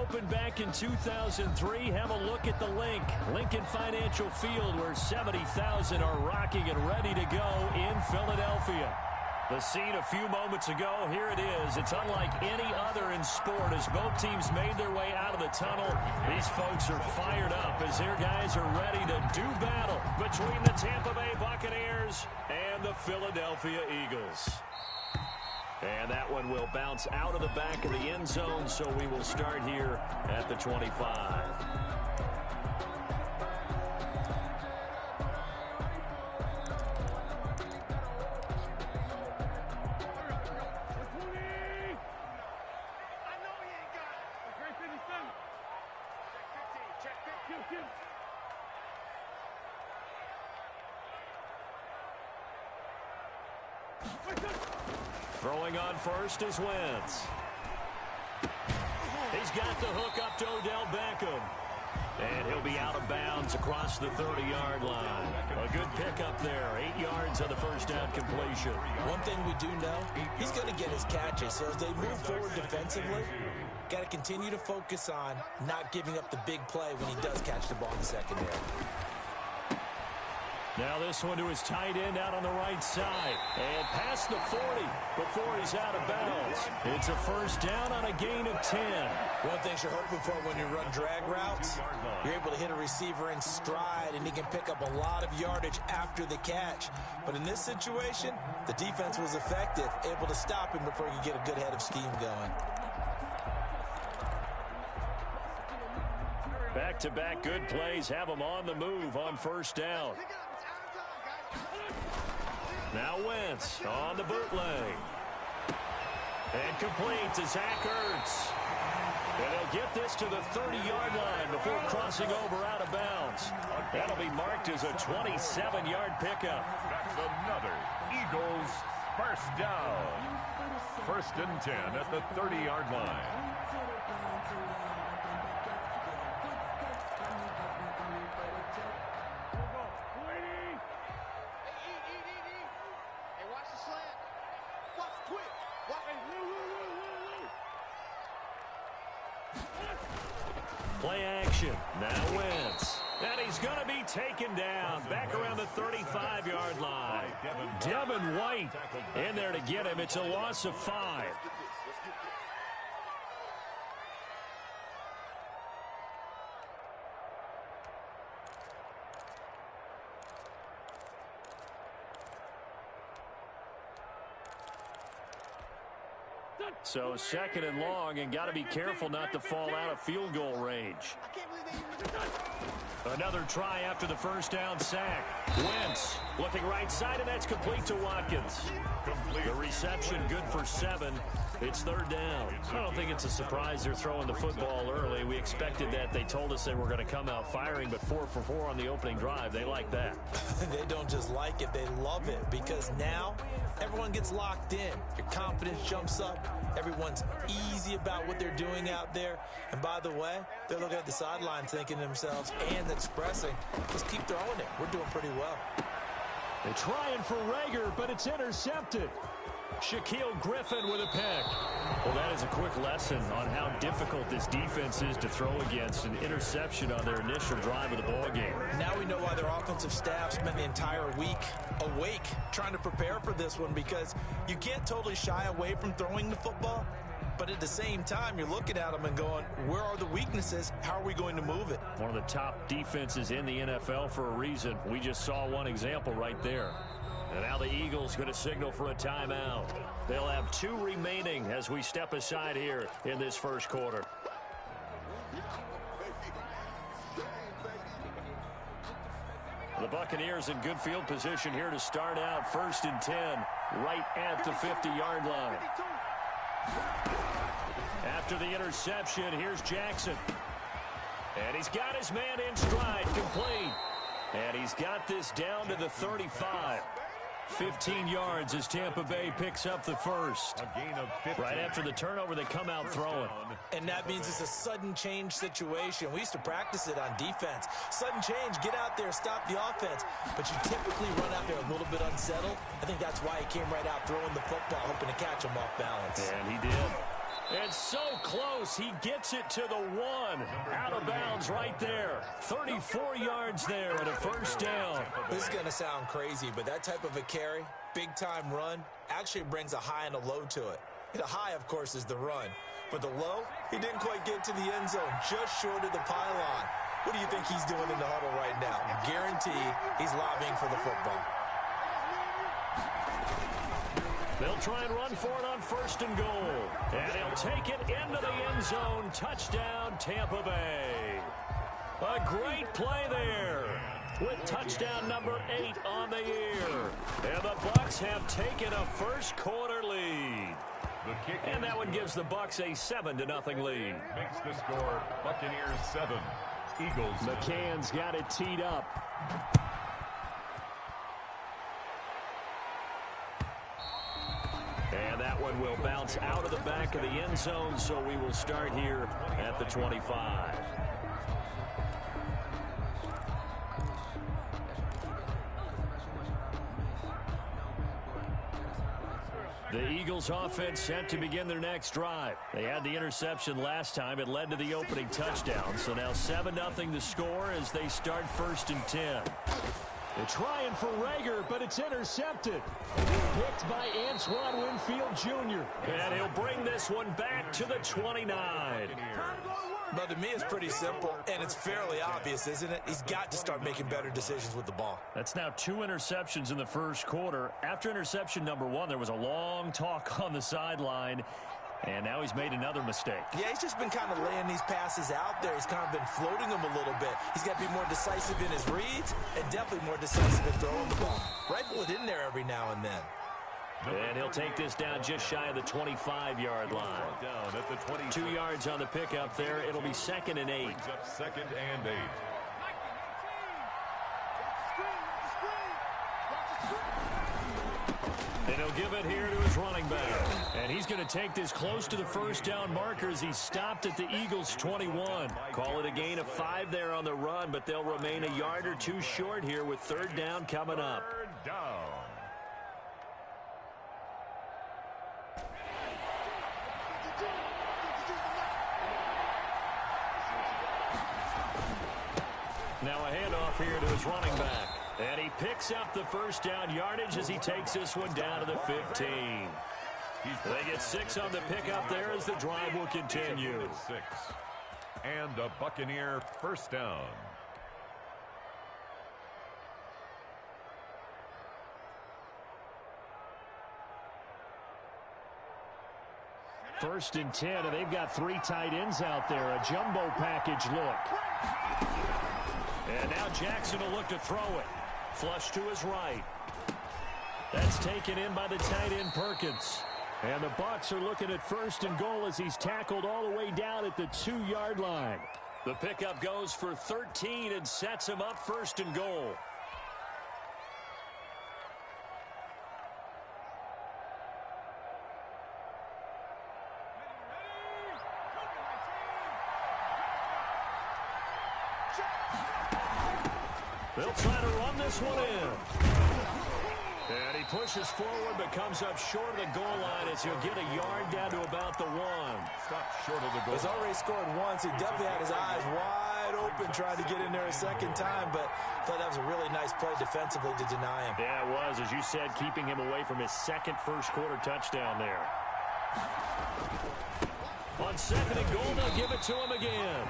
opened back in 2003. Have a look at the Lincoln Financial Field, where 70,000 are rocking and ready to go in Philadelphia. The scene a few moments ago, here it is. It's unlike any other in sport as both teams made their way out of the tunnel. These folks are fired up as their guys are ready to do battle between the Tampa Bay Buccaneers and the Philadelphia Eagles. And that one will bounce out of the back of the end zone, so we will start here at the 25. Throwing on first is Wentz. He's got the hook up to Odell Beckham. And he'll be out of bounds across the 30-yard line. A good pickup there. 8 yards on the first down completion. One thing we do know, he's going to get his catches. So as they move forward defensively, got to continue to focus on not giving up the big play when he does catch the ball in the secondary. Now this one to his tight end out on the right side. And past the 40 before he's out of bounds. It's a first down on a gain of 10. One thing you're hoping for when you run drag routes, you're able to hit a receiver in stride, and he can pick up a lot of yardage after the catch. But in this situation, the defense was effective, able to stop him before he could get a good head of steam going. Back-to-back good plays have him on the move on first down. Now Wentz on the bootleg. And complete to Zach Ertz. And he'll get this to the 30-yard line before crossing over out of bounds. That'll be marked as a 27-yard pickup. That's another Eagles first down. 1st and 10 at the 30-yard line. Play action. Now Wentz. And he's going to be taken down back around the 35-yard line. Devin White in there to get him. It's a loss of 5. So 2nd and long, and got to be careful not to fall out of field goal range. Another try after the first down sack. Wentz looking right side, and that's complete to Watkins. The reception good for 7. It's 3rd down. I don't think it's a surprise they're throwing the football early. We expected that. They told us they were going to come out firing, but 4 for 4 on the opening drive. They like that. They don't just like it, they love it, because now everyone gets locked in. Your confidence jumps up. Everyone's easy about what they're doing out there. And by the way, they're looking at the sideline thinking to themselves and expressing, just keep throwing it. We're doing pretty well. They're trying for Rager, but it's intercepted. Shaquille Griffin with a pick. Well, that is a quick lesson on how difficult this defense is to throw against. An interception on their initial drive of the ballgame. Now we know why their offensive staff spent the entire week awake trying to prepare for this one, because you can't totally shy away from throwing the football. But at the same time, you're looking at them and going, where are the weaknesses? How are we going to move it? One of the top defenses in the NFL for a reason. We just saw one example right there. And now the Eagles going to signal for a timeout. They'll have 2 remaining as we step aside here in this first quarter. The Buccaneers in good field position here to start out. 1st and 10, right at the 50-yard line. After the interception, here's Jackson. And he's got his man in stride, complete. And he's got this down to the 35. 15 yards as Tampa Bay picks up the first. A gain of 15. Right after the turnover, they come out throwing. And that means it's a sudden change situation. We used to practice it on defense. Sudden change, get out there, stop the offense. But you typically run out there a little bit unsettled. I think that's why he came right out throwing the football, hoping to catch him off balance. And he did. It's so close. He gets it to the 1. Out of bounds right there. 34 yards there and a first down. This is going to sound crazy, but that type of a carry, big-time run, actually brings a high and a low to it. The high, of course, is the run. But the low, he didn't quite get to the end zone, just short of the pylon. What do you think he's doing in the huddle right now? Guaranteed he's lobbying for the football. They'll try and run for it on 1st and goal. And he'll take it into the end zone. Touchdown, Tampa Bay. A great play there with touchdown number 8 on the year. And the Bucs have taken a first quarter lead. And that one gives the Bucs a 7-0 lead. Makes the score Buccaneers 7, Eagles. McCann's got it teed up. And that one will bounce out of the back of the end zone, so we will start here at the 25. The Eagles offense set to begin their next drive. They had the interception last time. It led to the opening touchdown. So now 7-0 the score as they start 1st and 10. They're trying for Rager, but it's intercepted. Picked by Antoine Winfield Jr. And he'll bring this one back to the 29. But to me, it's pretty simple, and it's fairly obvious, isn't it? He's got to start making better decisions with the ball. That's now 2 interceptions in the first quarter. After interception number 1, there was a long talk on the sideline, and now he's made another mistake. Yeah, he's just been kind of laying these passes out there. He's kind of been floating them a little bit. He's got to be more decisive in his reads and definitely more decisive in throwing the ball. Rifle it in there every now and then. And he'll take this down just shy of the 25-yard line. Down at the 20. 2 yards on the pickup there. It'll be 2nd and 8. Brings up 2nd and 8. And he'll give it here to his running back. And he's going to take this close to the first down marker as he stopped at the Eagles' 21. Call it a gain of 5 there on the run, but they'll remain a yard or 2 short here with 3rd down coming up. 3rd down. Now a handoff here to his running back. And he picks up the first down yardage as he takes this one down to the 15. They get 6 on the pickup there as the drive will continue. 6. And a Buccaneer first down. First and 10, and they've got 3 tight ends out there. A jumbo package look. And now Jackson will look to throw it. Flush to his right. That's taken in by the tight end Perkins. And the Bucs are looking at 1st and goal as he's tackled all the way down at the 2-yard line. The pickup goes for 13 and sets him up 1st and goal. They'll try to run this one in. And he pushes forward but comes up short of the goal line as he'll get a yard down to about the 1. Stop short of the goal. He's already scored once. He definitely had his eyes wide open trying to get in there a second time, but I thought that was a really nice play defensively to deny him. Yeah, it was, as you said, keeping him away from his second first-quarter touchdown there. On 2nd and goal, they'll give it to him again.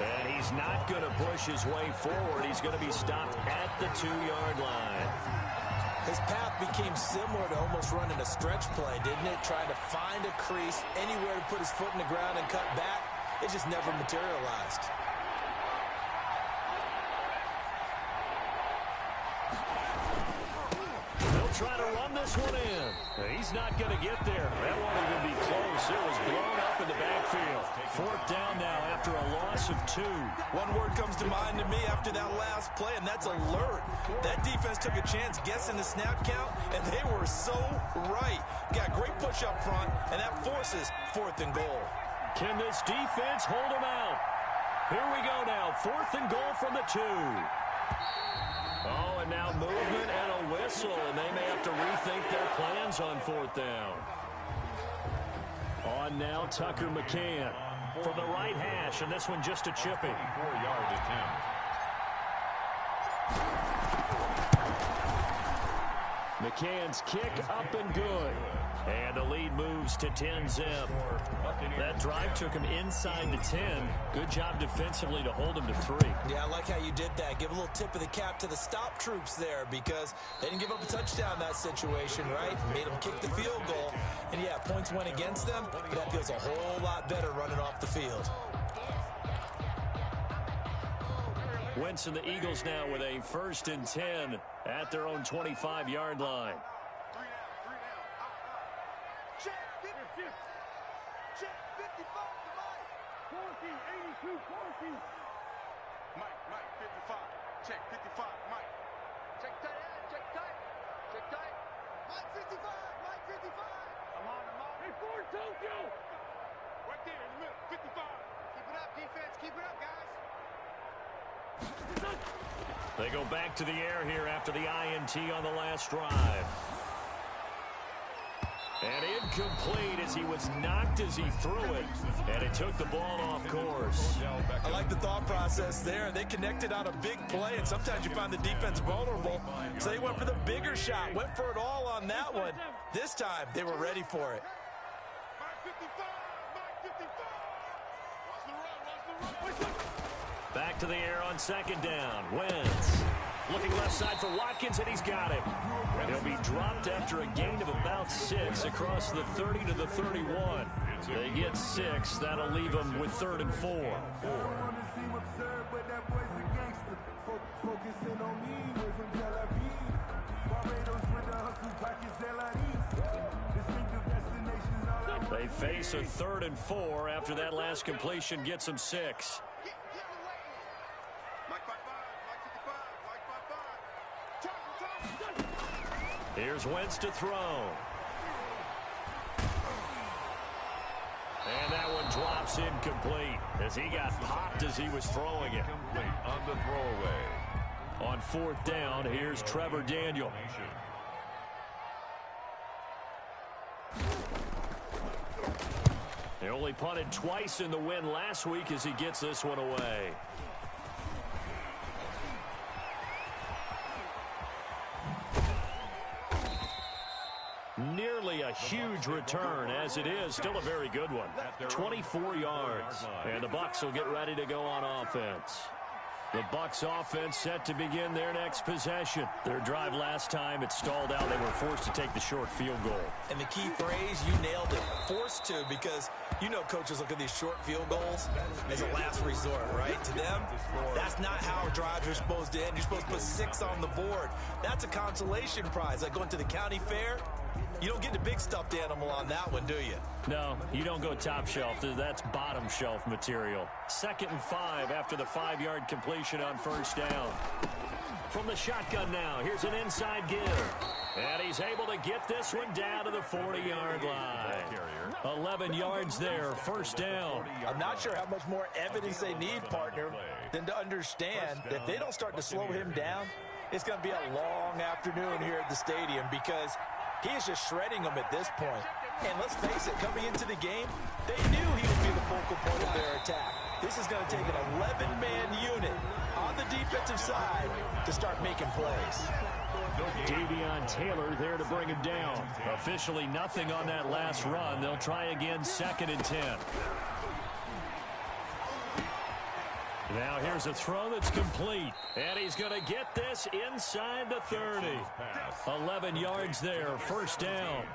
And he's not going to push his way forward. He's going to be stopped at the 2-yard line. His path became similar to almost running a stretch play, didn't it? Trying to find a crease, anywhere to put his foot in the ground and cut back. It just never materialized. They'll try to run this one in. He's not going to get there. That won't even be close. It was blown up in the backfield. 4th down now after a loss of 2. One word comes to mind to me after that last play, and that's alert. That defense took a chance guessing the snap count, and they were so right. Got great push up front, and that forces 4th and goal. Can this defense hold him out? Here we go now. 4th and goal from the 2. Oh, and now movement and a whistle, and they may have to rethink their plans on 4th down. On shotgun now, Tucker McCann. From the right hash, and this one just a chippy. 4-yard attempt. McCann's kick up and good. And the lead moves to 10-zip. That drive took him inside the 10. Good job defensively to hold him to 3. Yeah, I like how you did that. Give a little tip of the cap to the stop troops there because they didn't give up a touchdown in that situation, right? Made them kick the field goal. And, yeah, points went against them, but that feels a whole lot better running off the field. Wentz and the Eagles now with a 1st and 10 at their own 25-yard line. Check 55 to Mike. 82, 40. Mike, 55. Check 55, Mike. Check tight, check tight. Check tight. Mike 55, Mike 55. I'm on. Hey, Ford Tokyo. Right there in the middle, 55. Keep it up, defense. Keep it up, guys. They go back to the air here after the INT on the last drive. And incomplete as he was knocked as he threw it. And it took the ball off course. I like the thought process there. They connected on a big play, and sometimes you find the defense vulnerable. So they went for the bigger shot, went for it all on that one. This time, they were ready for it. Mike 55, Mike 55. Watch the run. Back to the air on 2nd down. Wentz looking left side for Watkins, and he's got him. He'll be dropped after a gain of about 6 across the 30 to the 31. They get 6. That'll leave them with 3rd and 4. They face a 3rd and 4 after that last completion gets them 6. Here's Wentz to throw. And that one drops incomplete as he got popped as he was throwing it. Complete on the throwaway. On 4th down, here's Trevor Daniel. He only punted twice in the win last week as he gets this one away. Nearly a huge return, as it is still a very good one. 24 yards, and the Bucs will get ready to go on offense. The Bucs offense set to begin their next possession. Their drive last time, it stalled out. They were forced to take the short field goal. And the key phrase, you nailed it, forced to, because you know coaches look at these short field goals as a last resort, right? To them, that's not how drives are supposed to end. You're supposed to put 6 on the board. That's a consolation prize, like going to the county fair. You don't get the big stuffed animal on that one, do you? No, you don't go top shelf. That's bottom shelf material. 2nd and 5 after the 5-yard completion on 1st down. From the shotgun now, here's an inside give. And he's able to get this one down to the 40-yard line. 11 yards there, 1st down. I'm not sure how much more evidence they need, partner, than to understand that if they don't start to slow him down, it's going to be a long afternoon here at the stadium because he is just shredding them at this point. And let's face it, coming into the game, they knew he would be the focal point of their attack. This is going to take an 11-man unit on the defensive side to start making plays. Davion Taylor there to bring him down. Officially nothing on that last run. They'll try again 2nd and 10. Now here's a throw that's complete. And he's going to get this inside the 30. 11 yards there, 1st down.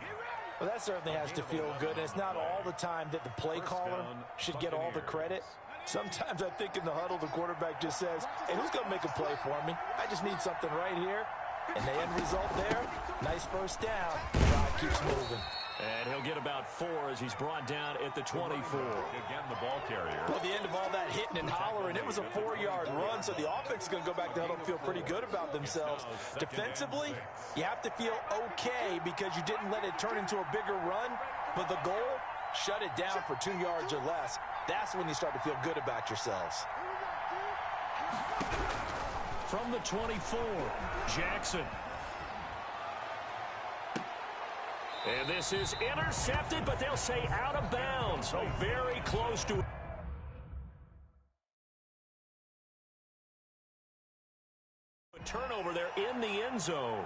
Well, that certainly has to feel good. And it's not all the time that the play caller should get all the credit. Sometimes I think in the huddle, the quarterback just says, hey, who's going to make a play for me? I just need something right here. And the end result there, nice 1st down. Drive keeps moving. And he'll get about 4 as he's brought down at the 24. Again, the ball carrier. Well, the end of all that hitting and hollering, it was a 4-yard run, so the offense is going to go back to huddle and feel pretty good about themselves. Defensively, you have to feel okay because you didn't let it turn into a bigger run, but the goal, shut it down for 2 yards or less. That's when you start to feel good about yourselves. From the 24, Jackson. And this is intercepted, but they'll say out of bounds. So very close to a turnover there in the end zone.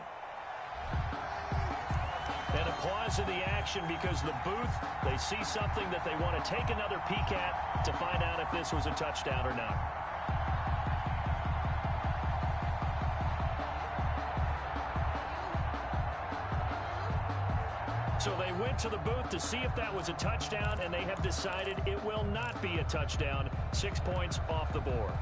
And a pause in the action because the booth, they see something that they want to take another peek at to find out if this was a touchdown or not. So they went to the booth to see if that was a touchdown, and they have decided it will not be a touchdown. 6 points off the board.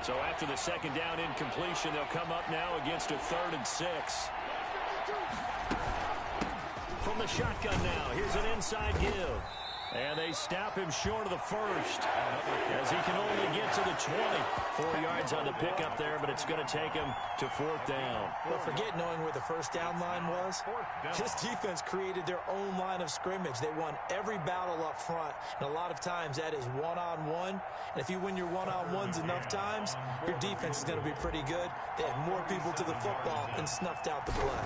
So after the second down incompletion, they'll come up now against a 3rd and 6. From the shotgun now, here's an inside give. And they stop him short of the first as he can only get to the 20. 4 yards on the pickup there, but it's going to take him to 4th down. Well, forget knowing where the first down line was. This defense created their own line of scrimmage. They won every battle up front, and a lot of times that is one-on-one. And if you win your one-on-ones enough times, your defense is going to be pretty good. They had more people to the football and snuffed out the play.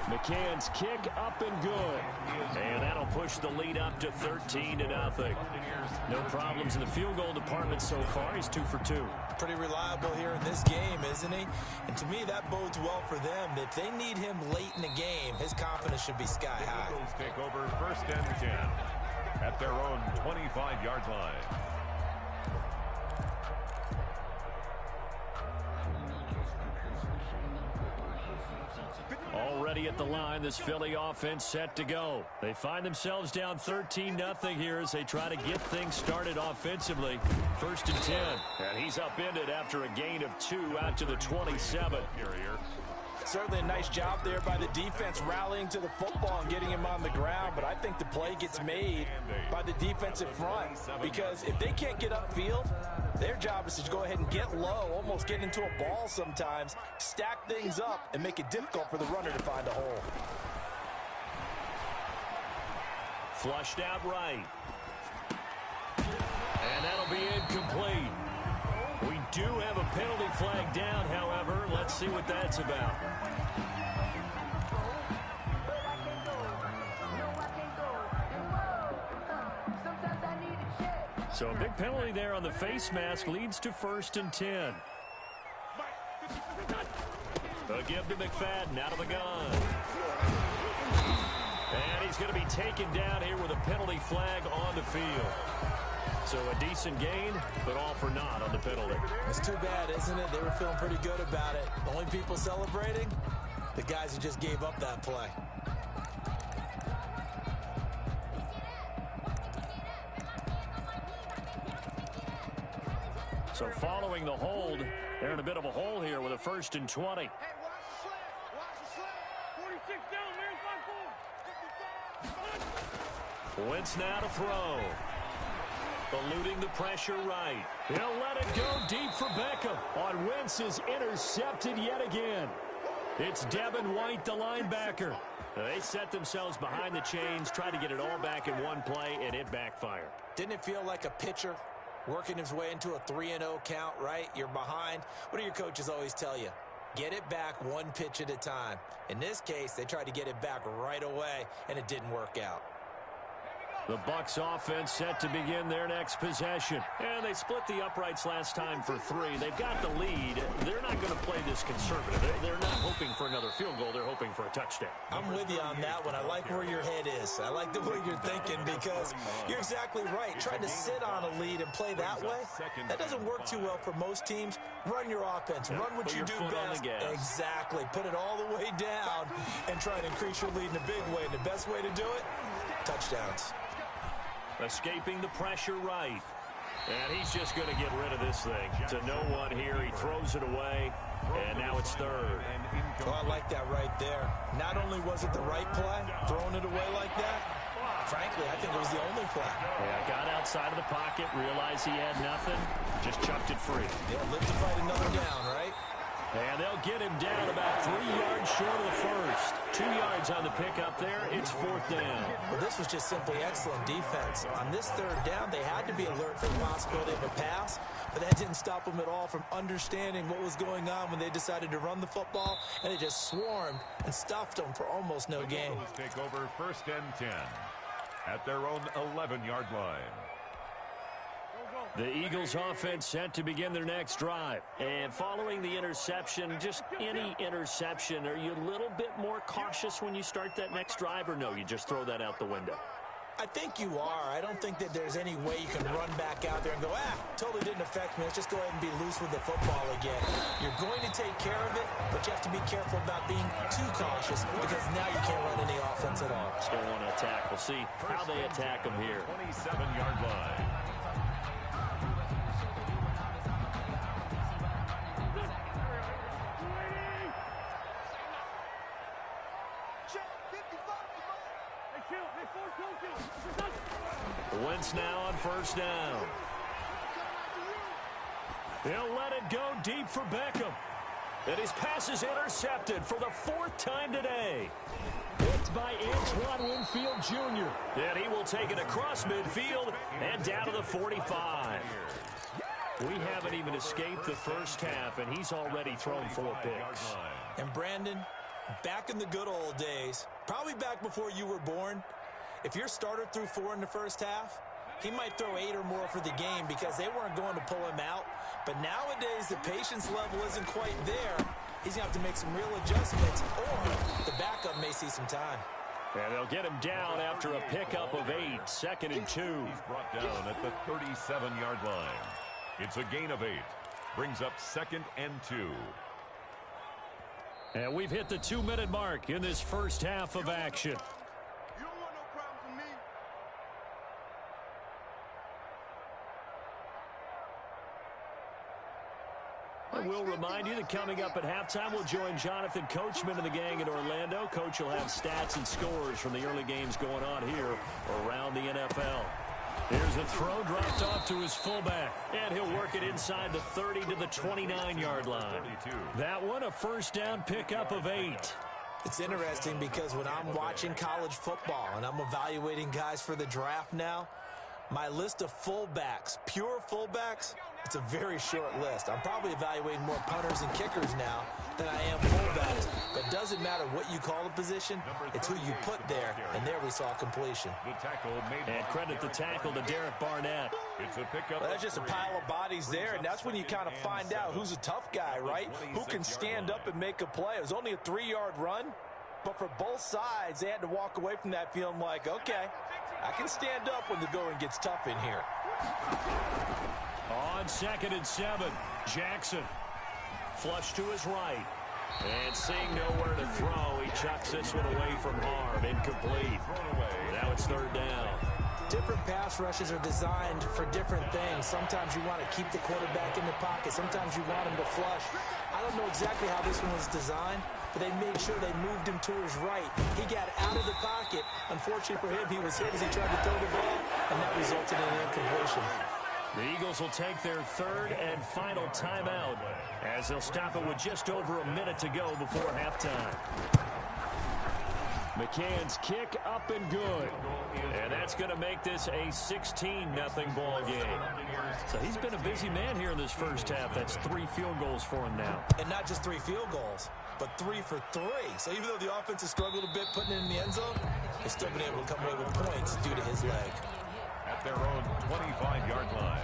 McCann's kick up and good. And that'll push the lead up to 13-0. No problems in the field goal department so far. He's 2 for 2. Pretty reliable here in this game, isn't he? And to me, that bodes well for them. If they need him late in the game, his confidence should be sky high. Eagles take over 1st and 10 at their own 25-yard line. Already at the line, this Philly offense set to go. They find themselves down 13-0 here as they try to get things started offensively. 1st and 10. And he's upended after a gain of 2 out to the 27. Certainly a nice job there by the defense rallying to the football and getting him on the ground, but I think the play gets made by the defensive front because if they can't get upfield, their job is to go ahead and get low, almost get into a ball sometimes, stack things up, and make it difficult for the runner to find a hole. Flushed out right. And that'll be incomplete. We do have a penalty flag down, however. Let's see what that's about. So a big penalty there on the face mask leads to 1st and 10. A give to McFadden out of the gun. And he's going to be taken down here with a penalty flag on the field. So a decent gain, but all for naught on the penalty. It's too bad, isn't it? They were feeling pretty good about it. The only people celebrating, the guys who just gave up that play. So following the hold, they're in a bit of a hole here with a 1st and 20. Hey, watch the slant. Watch the slant. 46 down, man. 5-4. Wentz now to throw. Eluding the pressure right. He'll let it go deep for Beckham. On Wentz is intercepted yet again. It's Devin White, the linebacker. They set themselves behind the chains, try to get it all back in one play, and it backfired. Didn't it feel like a pitcher working his way into a 3-0 count, right? You're behind. What do your coaches always tell you? Get it back one pitch at a time. In this case, they tried to get it back right away, and it didn't work out. The Bucs offense set to begin their next possession. And they split the uprights last time for 3. They've got the lead. They're not going to play this conservative. They're not hoping for another field goal. They're hoping for a touchdown. I'm with you on that one. I like where your head is. I like the way you're thinking because you're exactly right. Trying to sit on a lead and play that way, that doesn't work too well for most teams. Run your offense. Run what you do best. Exactly. Put it all the way down and try to increase your lead in a big way. And the best way to do it, touchdowns. Escaping the pressure right. And he's just going to get rid of this thing. To no one here. He throws it away. And now it's 3rd. Well, I like that right there. Not only was it the right play, throwing it away like that, frankly, I think it was the only play. Yeah, got outside of the pocket, realized he had nothing, just chucked it free. Yeah, live to fight another down, right? And they'll get him down about 3 yards short of the first. 2 yards on the pickup there. It's 4th down. Well, this was just simply excellent defense. On this 3rd down, they had to be alert for the possibility of a pass, but that didn't stop them at all from understanding what was going on when they decided to run the football, and they just swarmed and stuffed them for almost no gain. Take over 1st and 10 at their own 11-yard line. The Eagles offense set to begin their next drive. And following the interception, just any interception, are you a little bit more cautious when you start that next drive, or no, you just throw that out the window? I think you are. I don't think that there's any way you can run back out there and go, totally didn't affect me. Let's just go ahead and be loose with the football again. You're going to take care of it, but you have to be careful about being too cautious because now you can't run any offense at all. Still want to attack. We'll see how they attack them here. 27-yard line. Wentz now on 1st down. He'll let it go deep for Beckham. And his pass is intercepted for the 4th time today. Picked by Antoine Winfield Jr. And he will take it across midfield and down to the 45. We haven't even escaped the first half, and he's already thrown 4 picks. And Brandon, back in the good old days, probably back before you were born, if your starter threw 4 in the first half, he might throw 8 or more for the game because they weren't going to pull him out. But nowadays, the patience level isn't quite there. He's going to have to make some real adjustments, or the backup may see some time. And they'll get him down after a pickup of 8, 2nd and 2. He's brought down at the 37-yard line. It's a gain of 8. Brings up 2nd and 2. And we've hit the 2-minute mark in this first half of action. You don't want no problems with me. I will remind you that coming up at halftime, we'll join Jonathan Coachman and the gang in Orlando. Coach will have stats and scores from the early games going on here around the NFL. Here's a throw dropped off to his fullback, and he'll work it inside the 30 to the 29-yard line. That one, a 1st down pickup of 8. It's interesting because when I'm watching college football and I'm evaluating guys for the draft now, my list of fullbacks, pure fullbacks, it's a very short list. I'm probably evaluating more punters and kickers now than I am fullbacks. But it doesn't matter what you call the position, it's who you put there, and there we saw completion. And credit the tackle to Derek Barnett. It's a pickup. Well, that's just a pile of bodies there, and that's when you kind of find out who's a tough guy, right? Who can stand up and make a play. It was only a 3-yard run, but for both sides, they had to walk away from that feeling like, okay, I can stand up when the going gets tough in here. On 2nd and 7, Jackson. Flush to his right. And seeing nowhere to throw, he chucks this one away from harm. Incomplete. Now it's 3rd down. Different pass rushes are designed for different things. Sometimes you want to keep the quarterback in the pocket. Sometimes you want him to flush. I don't know exactly how this one was designed, but they made sure they moved him to his right. He got out of the pocket. Unfortunately for him, he was hit as he tried to throw the ball, and that resulted in an incompletion. The Eagles will take their 3rd and final timeout as they'll stop it with just over a minute to go before halftime. McCann's kick up and good. And that's going to make this a 16-0 ball game. So he's been a busy man here in this first half. That's 3 field goals for him now. And not just 3 field goals, but 3 for 3. So even though the offense has struggled a bit putting it in the end zone, they've still been able to come away with points due to his leg. At their own 25-yard line.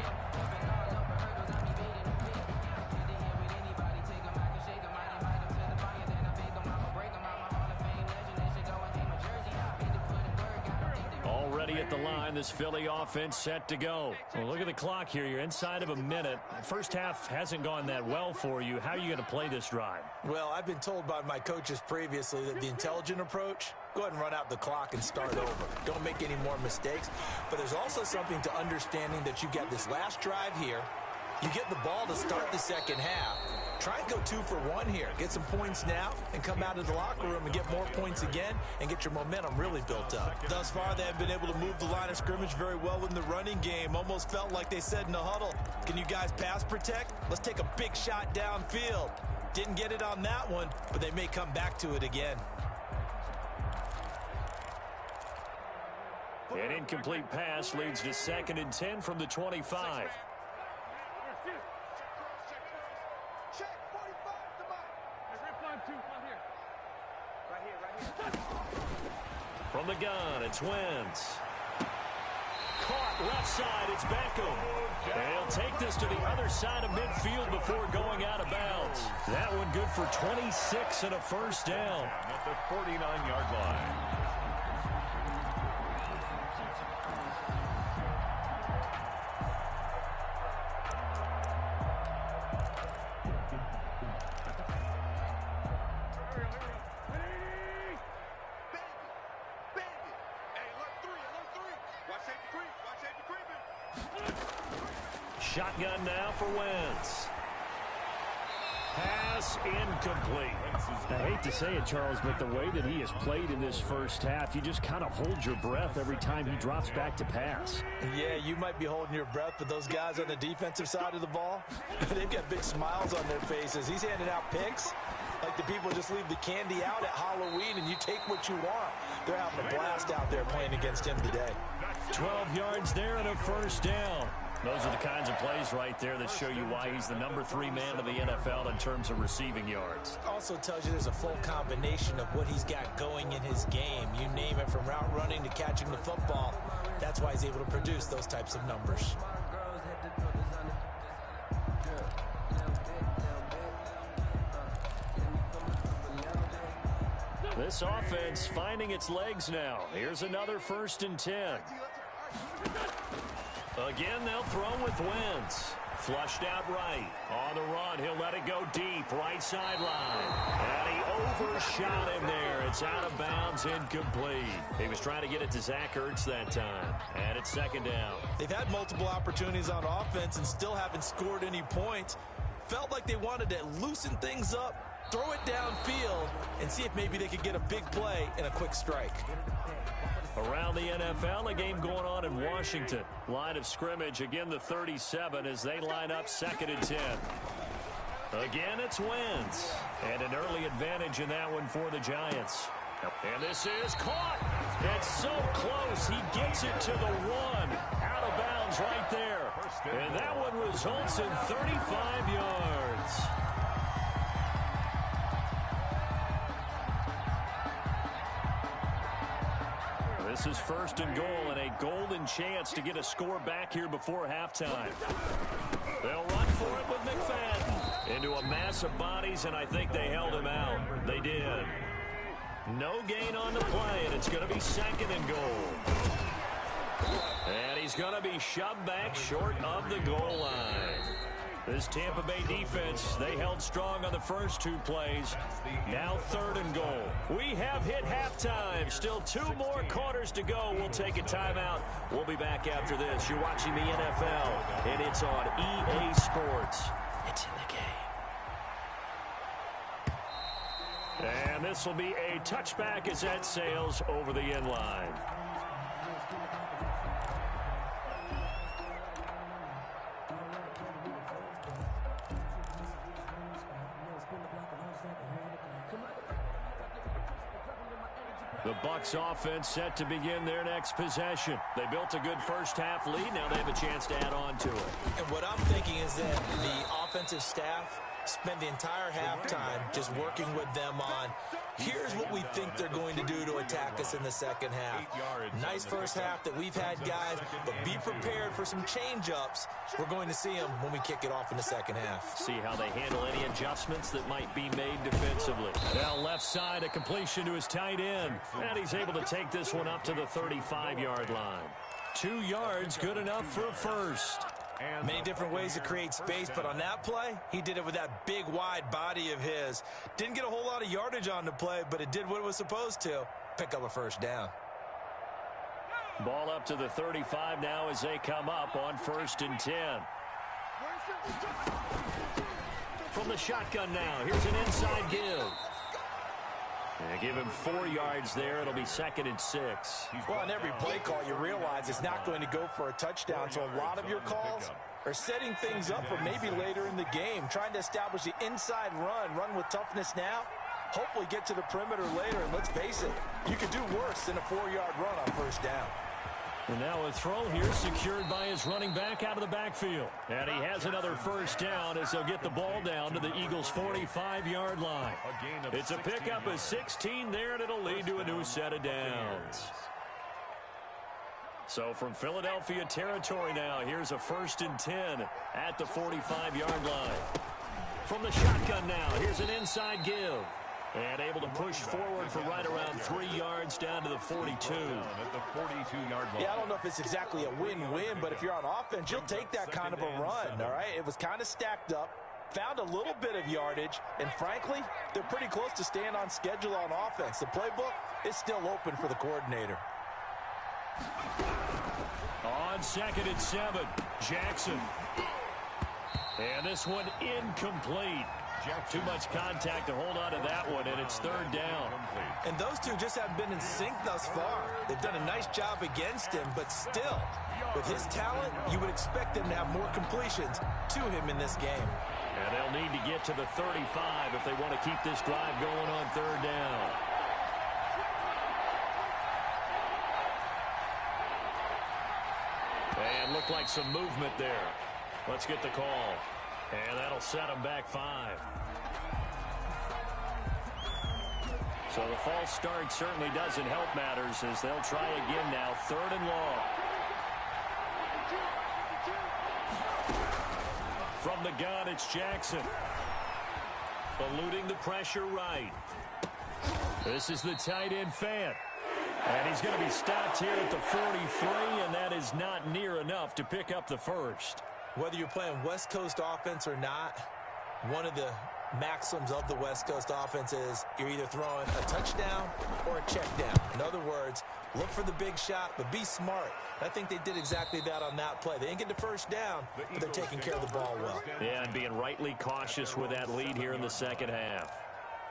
Already at the line, this Philly offense set to go. Well, look at the clock here. You're inside of a minute. First half hasn't gone that well for you. How are you going to play this drive? Well, I've been told by my coaches previously that the intelligent approach, go ahead and run out the clock and start over. Don't make any more mistakes. But there's also something to understanding that you get this last drive here. You get the ball to start the second half. Try and go 2 for 1 here. Get some points now and come out of the locker room and get more points again and get your momentum really built up. Thus far, they have been able to move the line of scrimmage very well in the running game. Almost felt like they said in the huddle, can you guys pass protect? Let's take a big shot downfield. Didn't get it on that one, but they may come back to it again. An incomplete pass leads to 2nd and 10 from the 25. From the gun, it's Wentz. Caught left side, it's Beckham. And he'll take this to the other side of midfield before going out of bounds. That one good for 26 and a first down. At the 49-yard line. Shotgun now for Wentz. Pass incomplete. I hate to say it, Charles, but the way that he has played in this first half, you just kind of hold your breath every time he drops back to pass. Yeah, you might be holding your breath, but those guys on the defensive side of the ball, they've got big smiles on their faces. He's handing out picks like the people just leave the candy out at Halloween and you take what you want. They're having a blast out there playing against him today. 12 yards there and a first down. Those are the kinds of plays right there that show you why he's the number 3 man of the NFL in terms of receiving yards. Also tells you there's a full combination of what he's got going in his game. You name it, from route running to catching the football. That's why he's able to produce those types of numbers. This offense finding its legs now. Here's another 1st and 10. Again, they'll throw with Wentz. Flushed out right. On the run, he'll let it go deep. Right sideline. And he overshot him there. It's out of bounds, incomplete. He was trying to get it to Zach Ertz that time. And it's 2nd down. They've had multiple opportunities on offense and still haven't scored any points. Felt like they wanted to loosen things up, throw it downfield, and see if maybe they could get a big play and a quick strike. Around the NFL, a game going on in Washington. Line of scrimmage, again the 37 as they line up 2nd and 10. Again, it's Wentz. And an early advantage in that one for the Giants. And this is caught. It's so close. He gets it to the 1. Out of bounds right there. And that one results in 35 yards. This is 1st and goal and a golden chance to get a score back here before halftime. They'll run for it with McFadden. Into a mass of bodies, and I think they held him out. They did. No gain on the play, and it's going to be 2nd and goal. And he's going to be shoved back short of the goal line. This Tampa Bay defense, they held strong on the first 2 plays. Now 3rd and goal. We have hit halftime. Still 2 more quarters to go. We'll take a timeout. We'll be back after this. You're watching the NFL, and it's on EA Sports. It's in the game. And this will be a touchback as that sails over the end line. The Bucs offense set to begin their next possession. They built a good first half lead. Now they have a chance to add on to it. And what I'm thinking is that the offensive staff spent the entire halftime just working with them on, here's what we think they're going to do to attack us in the second half. Nice first half that we've had, guys, but be prepared for some change-ups. We're going to see them when we kick it off in the second half. See how they handle any adjustments that might be made defensively. Now left side, a completion to his tight end. And he's able to take this one up to the 35-yard line. 2 yards, good enough for a first. Many different ways to create space, but on that play, he did it with that big, wide body of his. Didn't get a whole lot of yardage on the play, but it did what it was supposed to. Pick up a first down. Ball up to the 35 now as they come up on 1st and 10. From the shotgun now, here's an inside give. And give him 4 yards there. It'll be 2nd and 6. Well, on every play call, you realize it's not going to go for a touchdown. So a lot of your calls, or setting things up for maybe later in the game, trying to establish the inside run with toughness now, hopefully get to the perimeter later, and let's face it, you could do worse than a 4-yard run on first down. And now a throw here secured by his running back out of the backfield. And he has another first down as they'll get the ball down to the Eagles' 45-yard line. It's a pickup of 16 there, and it'll lead to a new set of downs. So from Philadelphia territory now, here's a 1st and 10 at the 45-yard line. From the shotgun now, here's an inside give. And able to push forward for right around 3 yards down to the 42. At the 42-yard line. Yeah, I don't know if it's exactly a win-win, but if you're on offense, you'll take that kind of a run, all right? It was kind of stacked up, found a little bit of yardage, and frankly, they're pretty close to staying on schedule on offense. The playbook is still open for the coordinator. On 2nd and 7, Jackson. And this one incomplete. Too much contact to hold on to that one, and it's 3rd down. And those two just haven't been in sync thus far. They've done a nice job against him, but still, with his talent, you would expect them to have more completions to him in this game. And they'll need to get to the 35 if they want to keep this drive going on 3rd down. And looked like some movement there. Let's get the call. And that'll set them back 5. So the false start certainly doesn't help matters as they'll try again now. 3rd and long. From the gun, it's Jackson. Eluding the pressure right. This is the tight end Fant. And he's going to be stopped here at the 43, and that is not near enough to pick up the first. Whether you're playing West Coast offense or not, one of the maxims of the West Coast offense is you're either throwing a touchdown or a check down. In other words, look for the big shot, but be smart. I think they did exactly that on that play. They didn't get the first down, but they're taking care of the ball well. Yeah, and being rightly cautious with that lead here in the second half.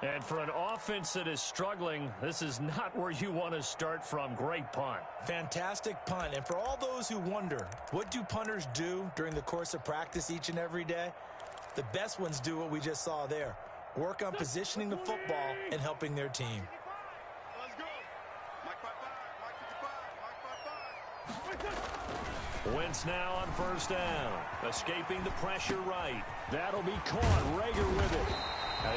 And for an offense that is struggling, this is not where you want to start from. Great punt. Fantastic punt. And for all those who wonder, what do punters do during the course of practice each and every day? The best ones do what we just saw there. Work on positioning the football and helping their team. Let's go. Mike 55, Mike 55, Mike 55. Wentz now on 1st down. Escaping the pressure right. That'll be caught. Rager with it.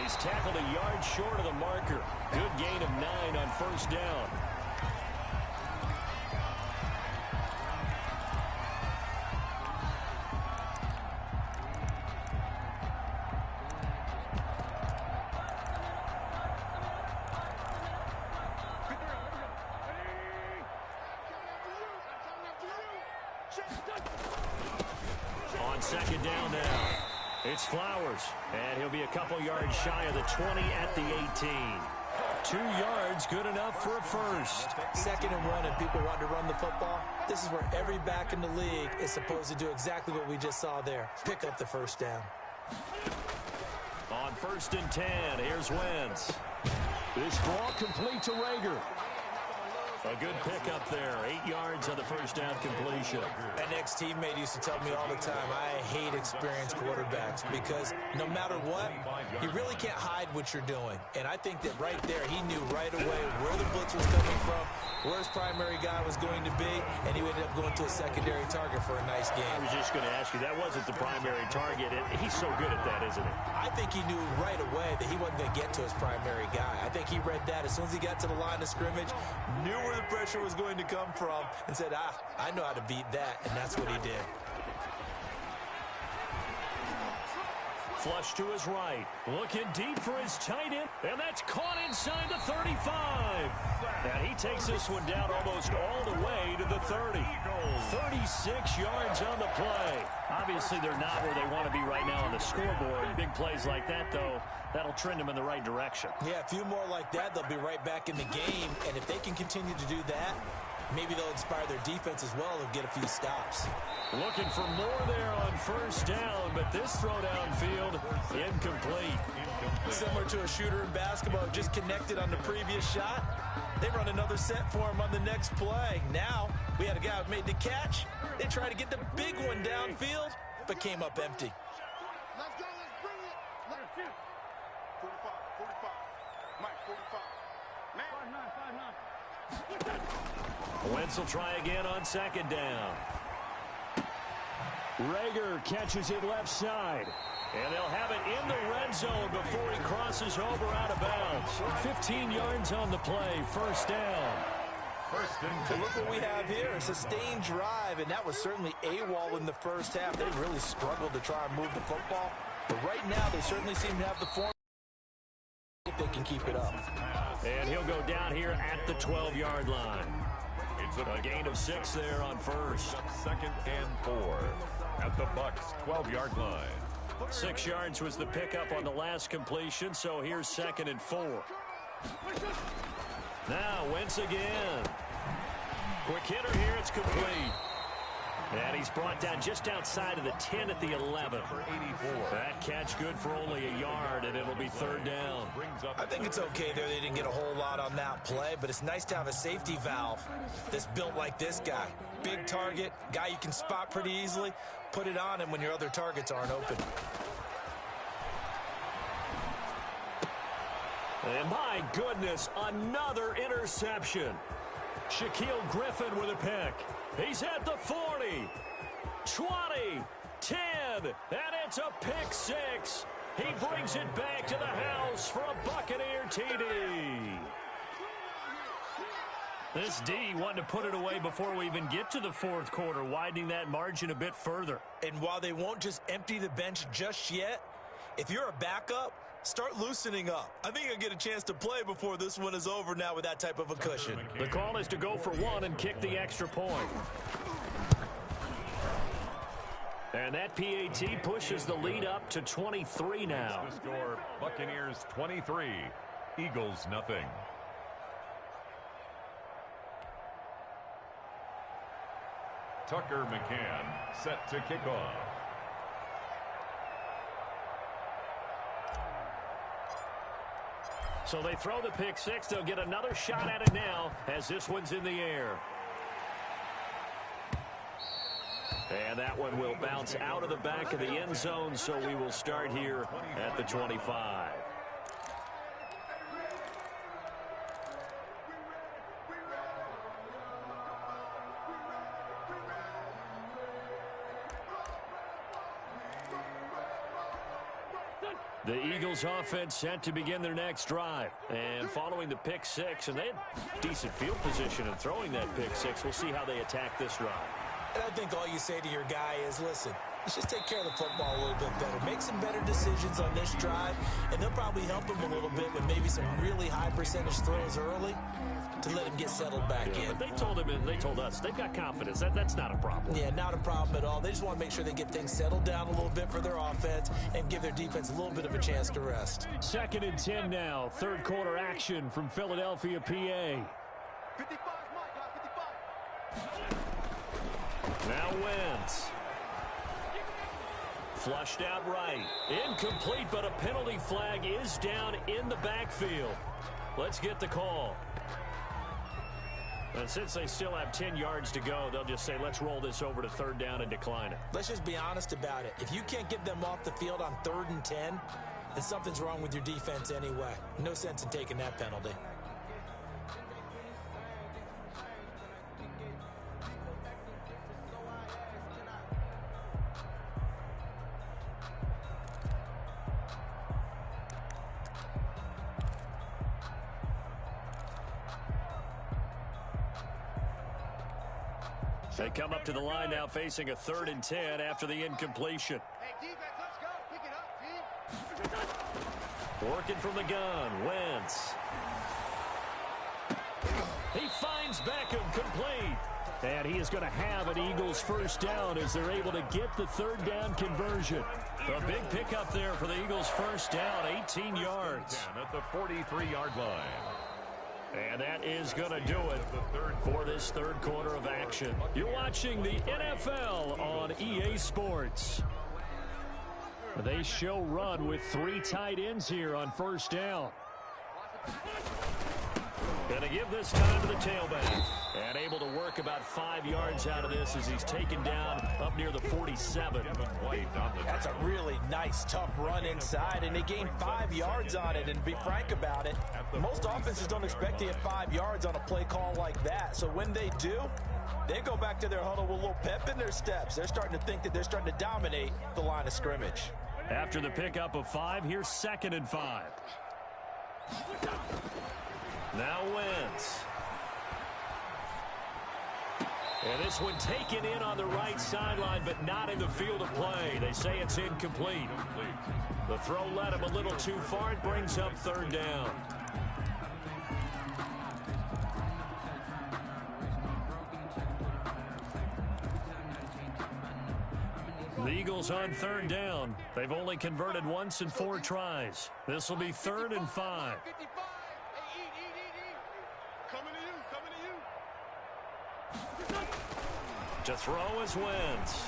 He's tackled a yard short of the marker. Good gain of 9 on 1st down. On 2nd down now. It's Flowers, and he'll be a couple yards shy of the 20 at the 18. 2 yards, good enough for a first. 2nd and 1, and people want to run the football. This is where every back in the league is supposed to do exactly what we just saw there. Pick up the first down. On 1st and 10, here's Wentz. This ball complete to Rager. A good pickup there. 8 yards on the first down completion. An ex-teammate used to tell me all the time, I hate experienced quarterbacks because no matter what, you really can't hide what you're doing. And I think that right there, he knew right away where the blitz was coming from, where his primary guy was going to be, and he ended up going to a secondary target for a nice game. I was just going to ask you, that wasn't the primary target. He's so good at that, isn't he? I think he knew right away that he wasn't going to get to his primary guy. I think he read that as soon as he got to the line of scrimmage, knew where the pressure was going to come from, and said, I know how to beat that, and that's what he did. Flush to his right. Looking deep for his tight end. And that's caught inside the 35. And he takes this one down almost all the way to the 30. 36 yards on the play. Obviously, they're not where they want to be right now on the scoreboard. Big plays like that, though, that'll trend them in the right direction. Yeah, a few more like that, they'll be right back in the game. And if they can continue to do that, maybe they'll inspire their defense as well and get a few stops. Looking for more there on first down, but this throw downfield, incomplete. Similar to a shooter in basketball, just connected on the previous shot. They run another set for him on the next play. Now, we had a guy who made the catch. They try to get the big one downfield. but came up empty. Let's go, let's bring it. Let's shoot. 45, 45. Mike, 45. Man. 5-9, 5-9. Wentz will try again on second down. Rager catches it left side. And they'll have it in the red zone before he crosses over out of bounds. 15 yards on the play, first down. First and So look what we have here, a sustained drive, and that was certainly AWOL in the first half. They really struggled to try and move the football. But right now, they certainly seem to have the form if they can keep it up. And he'll go down here at the 12-yard line. It's a gain of 6 there on first. second and 4 at the Bucks 12-yard line. 6 yards was the pickup on the last completion, so here's second and 4. Now Wentz again. Quick hitter here, it's complete. And he's brought down just outside of the 10 at the 11. That catch good for only a yard, and it'll be third down. I think it's okay there. They didn't get a whole lot on that play, but it's nice to have a safety valve that's built like this guy. Big target, guy you can spot pretty easily. Put it on him when your other targets aren't open. And my goodness, another interception. Shaquille Griffin with a pick. He's at the 40, 20, 10, and it's a pick 6. He brings it back to the house for a Buccaneer TD. This D wanted to put it away before we even get to the fourth quarter, widening that margin a bit further. And while they won't just empty the bench just yet, if you're a backup, start loosening up. I think you'll get a chance to play before this one is over now with that type of a cushion. The call is to go for 1 and kick the extra point. And that PAT pushes the lead up to 23 now. The score, Buccaneers 23, Eagles nothing. Tucker McCann set to kick off. So they throw the pick 6. They'll get another shot at it now as this one's in the air. And that one will bounce out of the back of the end zone, so we will start here at the 25. The Eagles offense set to begin their next drive. And following the pick 6, and they had decent field position in throwing that pick 6. We'll see how they attack this drive. And I think all you say to your guy is, listen, let's just take care of the football a little bit better. Make some better decisions on this drive, and they'll probably help him a little bit with maybe some really high percentage throws early to let him get settled back in. But they told him, and they told us, they've got confidence. That's not a problem. Yeah, not a problem at all. They just want to make sure they get things settled down a little bit for their offense and give their defense a little bit of a chance to rest. Second and 10 now. Third quarter action from Philadelphia, PA. 55, Mike, 55. Now Wentz. Flushed out right. Incomplete, but a penalty flag is down in the backfield. Let's get the call. And since they still have 10 yards to go, they'll just say, let's roll this over to third down and decline it. Let's just be honest about it. If you can't get them off the field on 3rd and 10, then something's wrong with your defense anyway. No sense in taking that penalty. They come up to the line now facing a 3rd and 10 after the incompletion. Hey, defense, let's go. Pick it up, team. Working from the gun, Wentz. He finds Beckham complete. And he is going to have an Eagles first down as they're able to get the 3rd down conversion. A big pickup there for the Eagles first down, 18 yards. At the 43-yard line. And that is going to do it for this third quarter of action. You're watching the NFL on EA Sports. They show run with 3 tight ends here on first down. Gonna give this time to the tailback. And able to work about 5 yards out of this as he's taken down up near the 47. That's a really nice, tough run inside, and they gained 5 yards on it. And to be frank about it, most offenses don't expect to get 5 yards on a play call like that. So when they do, they go back to their huddle with a little pep in their steps. They're starting to think that they're starting to dominate the line of scrimmage. After the pickup of 5, here's 2nd and 5. Now Wentz. And this one taken in on the right sideline, but not in the field of play. They say it's incomplete. The throw led him a little too far. It brings up 3rd down. The Eagles on 3rd down. They've only converted once in 4 tries. This will be 3rd and 5. To throw is Wentz.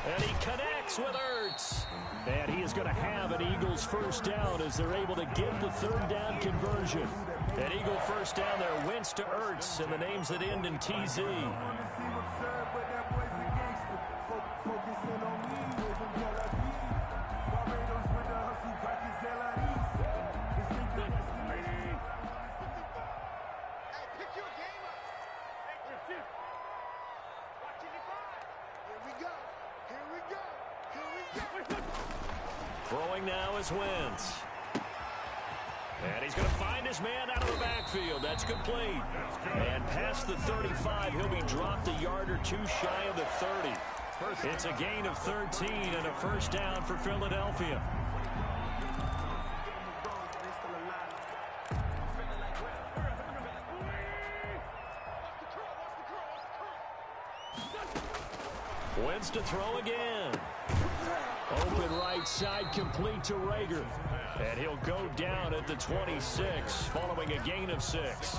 And he connects with Ertz. And he is going to have an Eagles 1st down as they're able to get the 3rd down conversion. An Eagle 1st down there. Wentz to Ertz, and the names that end in TZ. Throwing now is Wentz. And he's going to find his man out of the backfield. That's complete. And past the 35, he'll be dropped a yard or 2 shy of the 30. It's a gain of 13 and a 1st down for Philadelphia. Wentz to throw again. Open right side, complete to Rager. And he'll go down at the 26, following a gain of 6.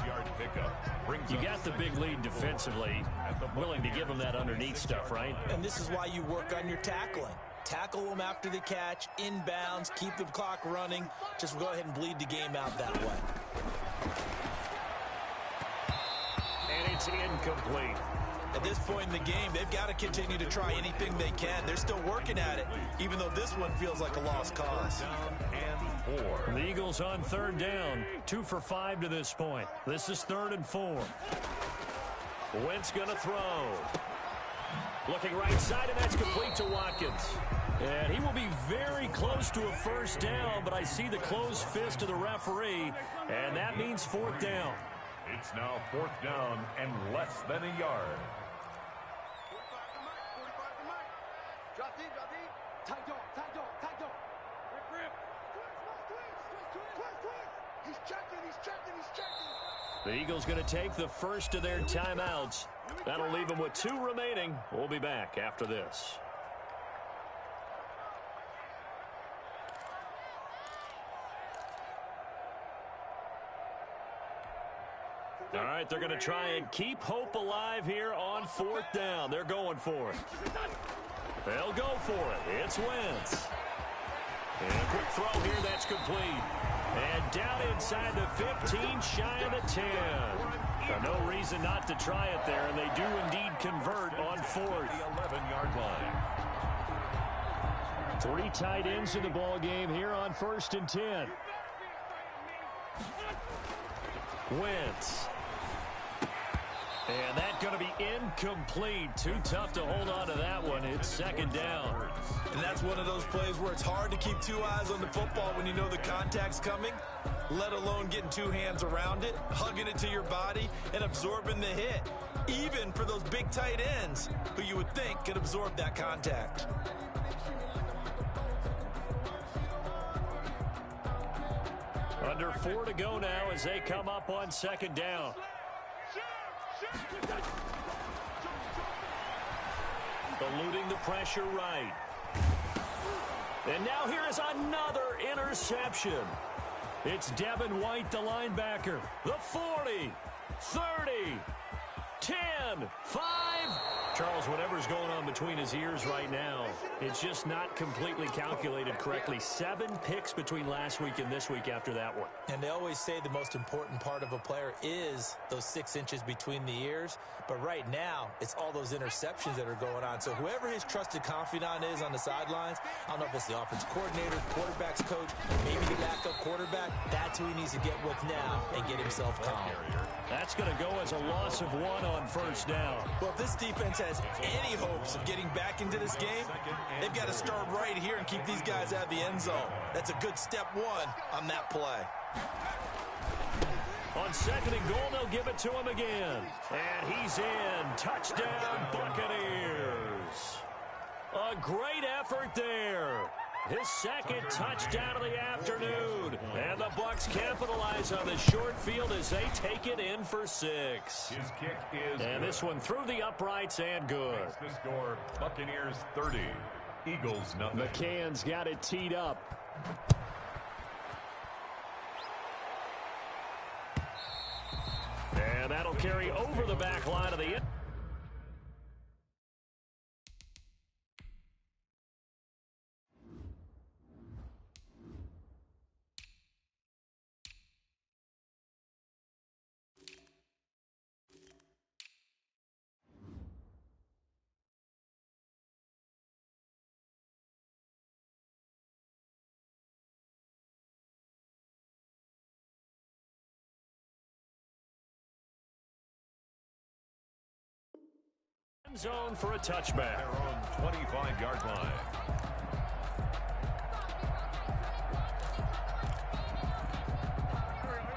You got the big lead defensively. Willing to give him that underneath stuff, right? And this is why you work on your tackling. Tackle them after the catch, inbounds, keep the clock running. Just go ahead and bleed the game out that way. And it's incomplete. At this point in the game, they've got to continue to try anything they can. They're still working at it, even though this one feels like a lost cause. The Eagles on 3rd down, 2 for 5 to this point. This is 3rd and 4. Wentz going to throw. Looking right side, and that's complete to Watkins. And he will be very close to a 1st down, but I see the closed fist of the referee, and that means 4th down. It's now 4th down and less than a yard. Drop deep, drop deep. Tight dog, tight dog, tight dog. Rip. Twist. He's checking. The Eagles going to take the first of their timeouts. That'll leave them with 2 remaining. We'll be back after this. All right, they're going to try and keep hope alive here on 4th down. They're going for it. They'll go for it. It's Wentz. And a quick throw here. That's complete. And down inside the 15, shy of the 10. No reason not to try it there, and they do indeed convert on 4th. The 11-yard line. 3 tight ends in the ball game here on 1st and 10. Wentz. And that's going to be incomplete. Too tough to hold on to that one. It's 2nd down. And that's one of those plays where it's hard to keep 2 eyes on the football when you know the contact's coming, let alone getting 2 hands around it, hugging it to your body, and absorbing the hit, even for those big tight ends who you would think could absorb that contact. Under 4 to go now as they come up on 2nd down. Eluding the pressure right. And now here is another interception. It's Devin White, the linebacker. The 40, 30, 10, 5. Charles, whatever's going on between his ears right now, it's just not completely calculated correctly. 7 picks between last week and this week after that one. And they always say the most important part of a player is those 6 inches between the ears. But right now, it's all those interceptions that are going on. So whoever his trusted confidant is on the sidelines, I don't know if it's the offense coordinator, quarterback's coach, maybe the backup quarterback, that's who he needs to get with now and get himself calm. That's going to go as a loss of 1 on first down. Well, if this defense has any hopes of getting back into this game, they've got to start right here and keep these guys out of the end zone. That's a good step 1 on that play. On 2nd and goal, they'll give it to him again. And he's in. Touchdown, Buccaneers. A great effort there. His 2nd touchdown of the afternoon. And the Bucs capitalize on the short field as they take it in for 6. His kick is and this one through the uprights and good. Makes the score Buccaneers 30, Eagles nothing. McCann's got it teed up. And that'll carry over the back line of the end. Zone for a touchback. Their own 25-yard line.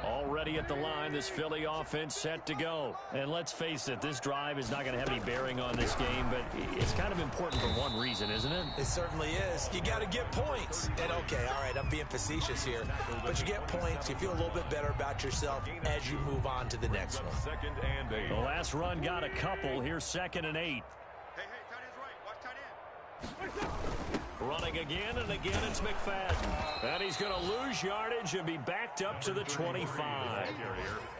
Already at the line, this Philly offense set to go. And let's face it, this drive is not going to have any bearing on this game, but it's kind of important for one reason, isn't it? It certainly is. You got to get points. And okay, all right, I'm being facetious here, but you get points, you feel a little bit better about yourself as you move on to the next one. 2nd and 8. The last run got a couple. Here's 2nd and 8. Hey, tight end's right. Watch tight end. Running again and again, it's McFadden. And he's going to lose yardage and be backed up to the 25.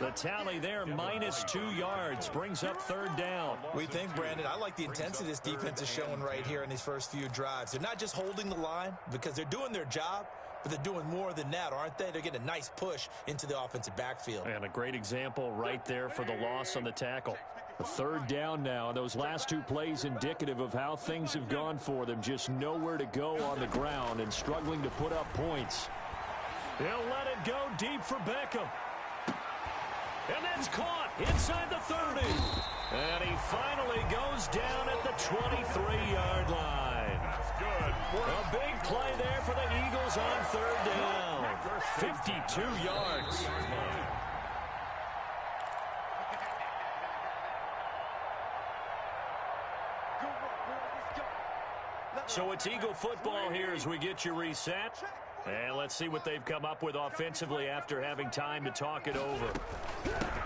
The tally there, -2 yards, brings up 3rd down. We think, Brandon, I like the intensity this defense is showing right here in these first few drives. They're not just holding the line because they're doing their job, but they're doing more than that, aren't they? They're getting a nice push into the offensive backfield. And a great example right there for the loss on the tackle. A 3rd down now. Those last 2 plays indicative of how things have gone for them. Just nowhere to go on the ground and struggling to put up points. He'll let it go deep for Beckham. And that's caught inside the 30. And he finally goes down at the 23-yard line. That's good. A big play there for the Eagles on 3rd down. 52 yards. So it's Eagle football here as we get you reset. And let's see what they've come up with offensively after having time to talk it over.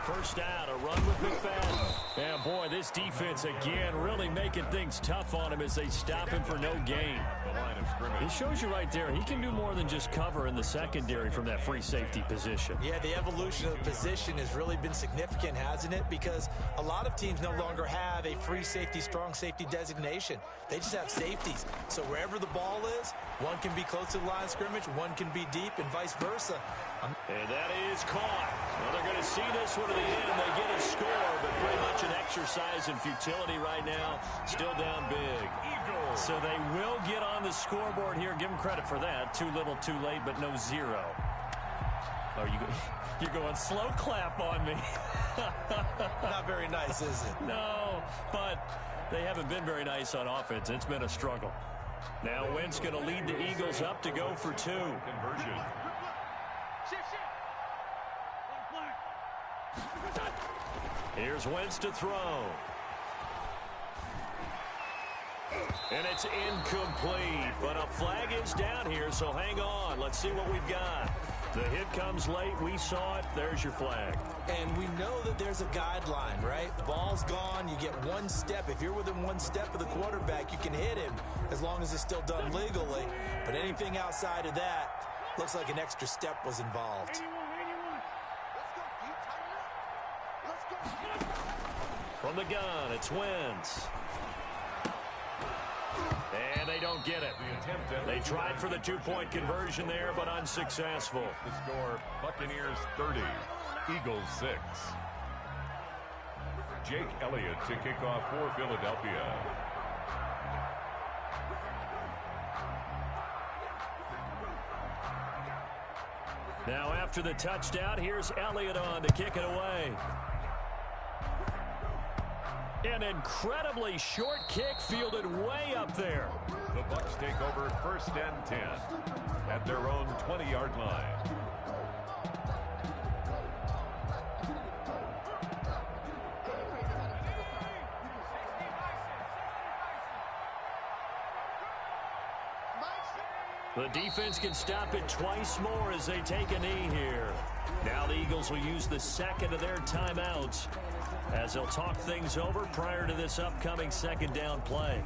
First down, a run with McFadden. And boy, this defense again really making things tough on him as they stop him for no gain. The line of scrimmage. It shows you right there, he can do more than just cover in the secondary from that free safety position. Yeah, the evolution of the position has really been significant, hasn't it? Because a lot of teams no longer have a free safety, strong safety designation. They just have safeties. So wherever the ball is, one can be close to the line of scrimmage, one can be deep, and vice versa. And that is caught. Well, they're going to see this one to the end. They get a score, but pretty much an exercise in futility right now. Still down big. Eagles. So they will get on the scoreboard here. Give them credit for that. Too little, too late, but no 0. Oh, you're going slow clap on me. Not very nice, is it? No, but they haven't been very nice on offense. It's been a struggle. Now Wentz going to lead the Eagles up to go for 2. Conversion. Here's Wentz to throw. And it's incomplete, but a flag is down here, so hang on. Let's see what we've got. The hit comes late. We saw it. There's your flag. And we know that there's a guideline, right? Ball's gone. You get 1 step. If you're within 1 step of the quarterback, you can hit him as long as it's still done legally. But anything outside of that looks like an extra step was involved. From the gun, it's Wentz. And they don't get it. They tried for the two-point conversion there, but unsuccessful. The score, Buccaneers 30, Eagles 6. Jake Elliott to kick off for Philadelphia. Now after the touchdown, here's Elliott on to kick it away. An incredibly short kick fielded way up there. The Bucs take over 1st and 10 at their own 20-yard line. The defense can stop it twice more as they take a knee here. Now the Eagles will use the second of their timeouts as they'll talk things over prior to this upcoming second down play.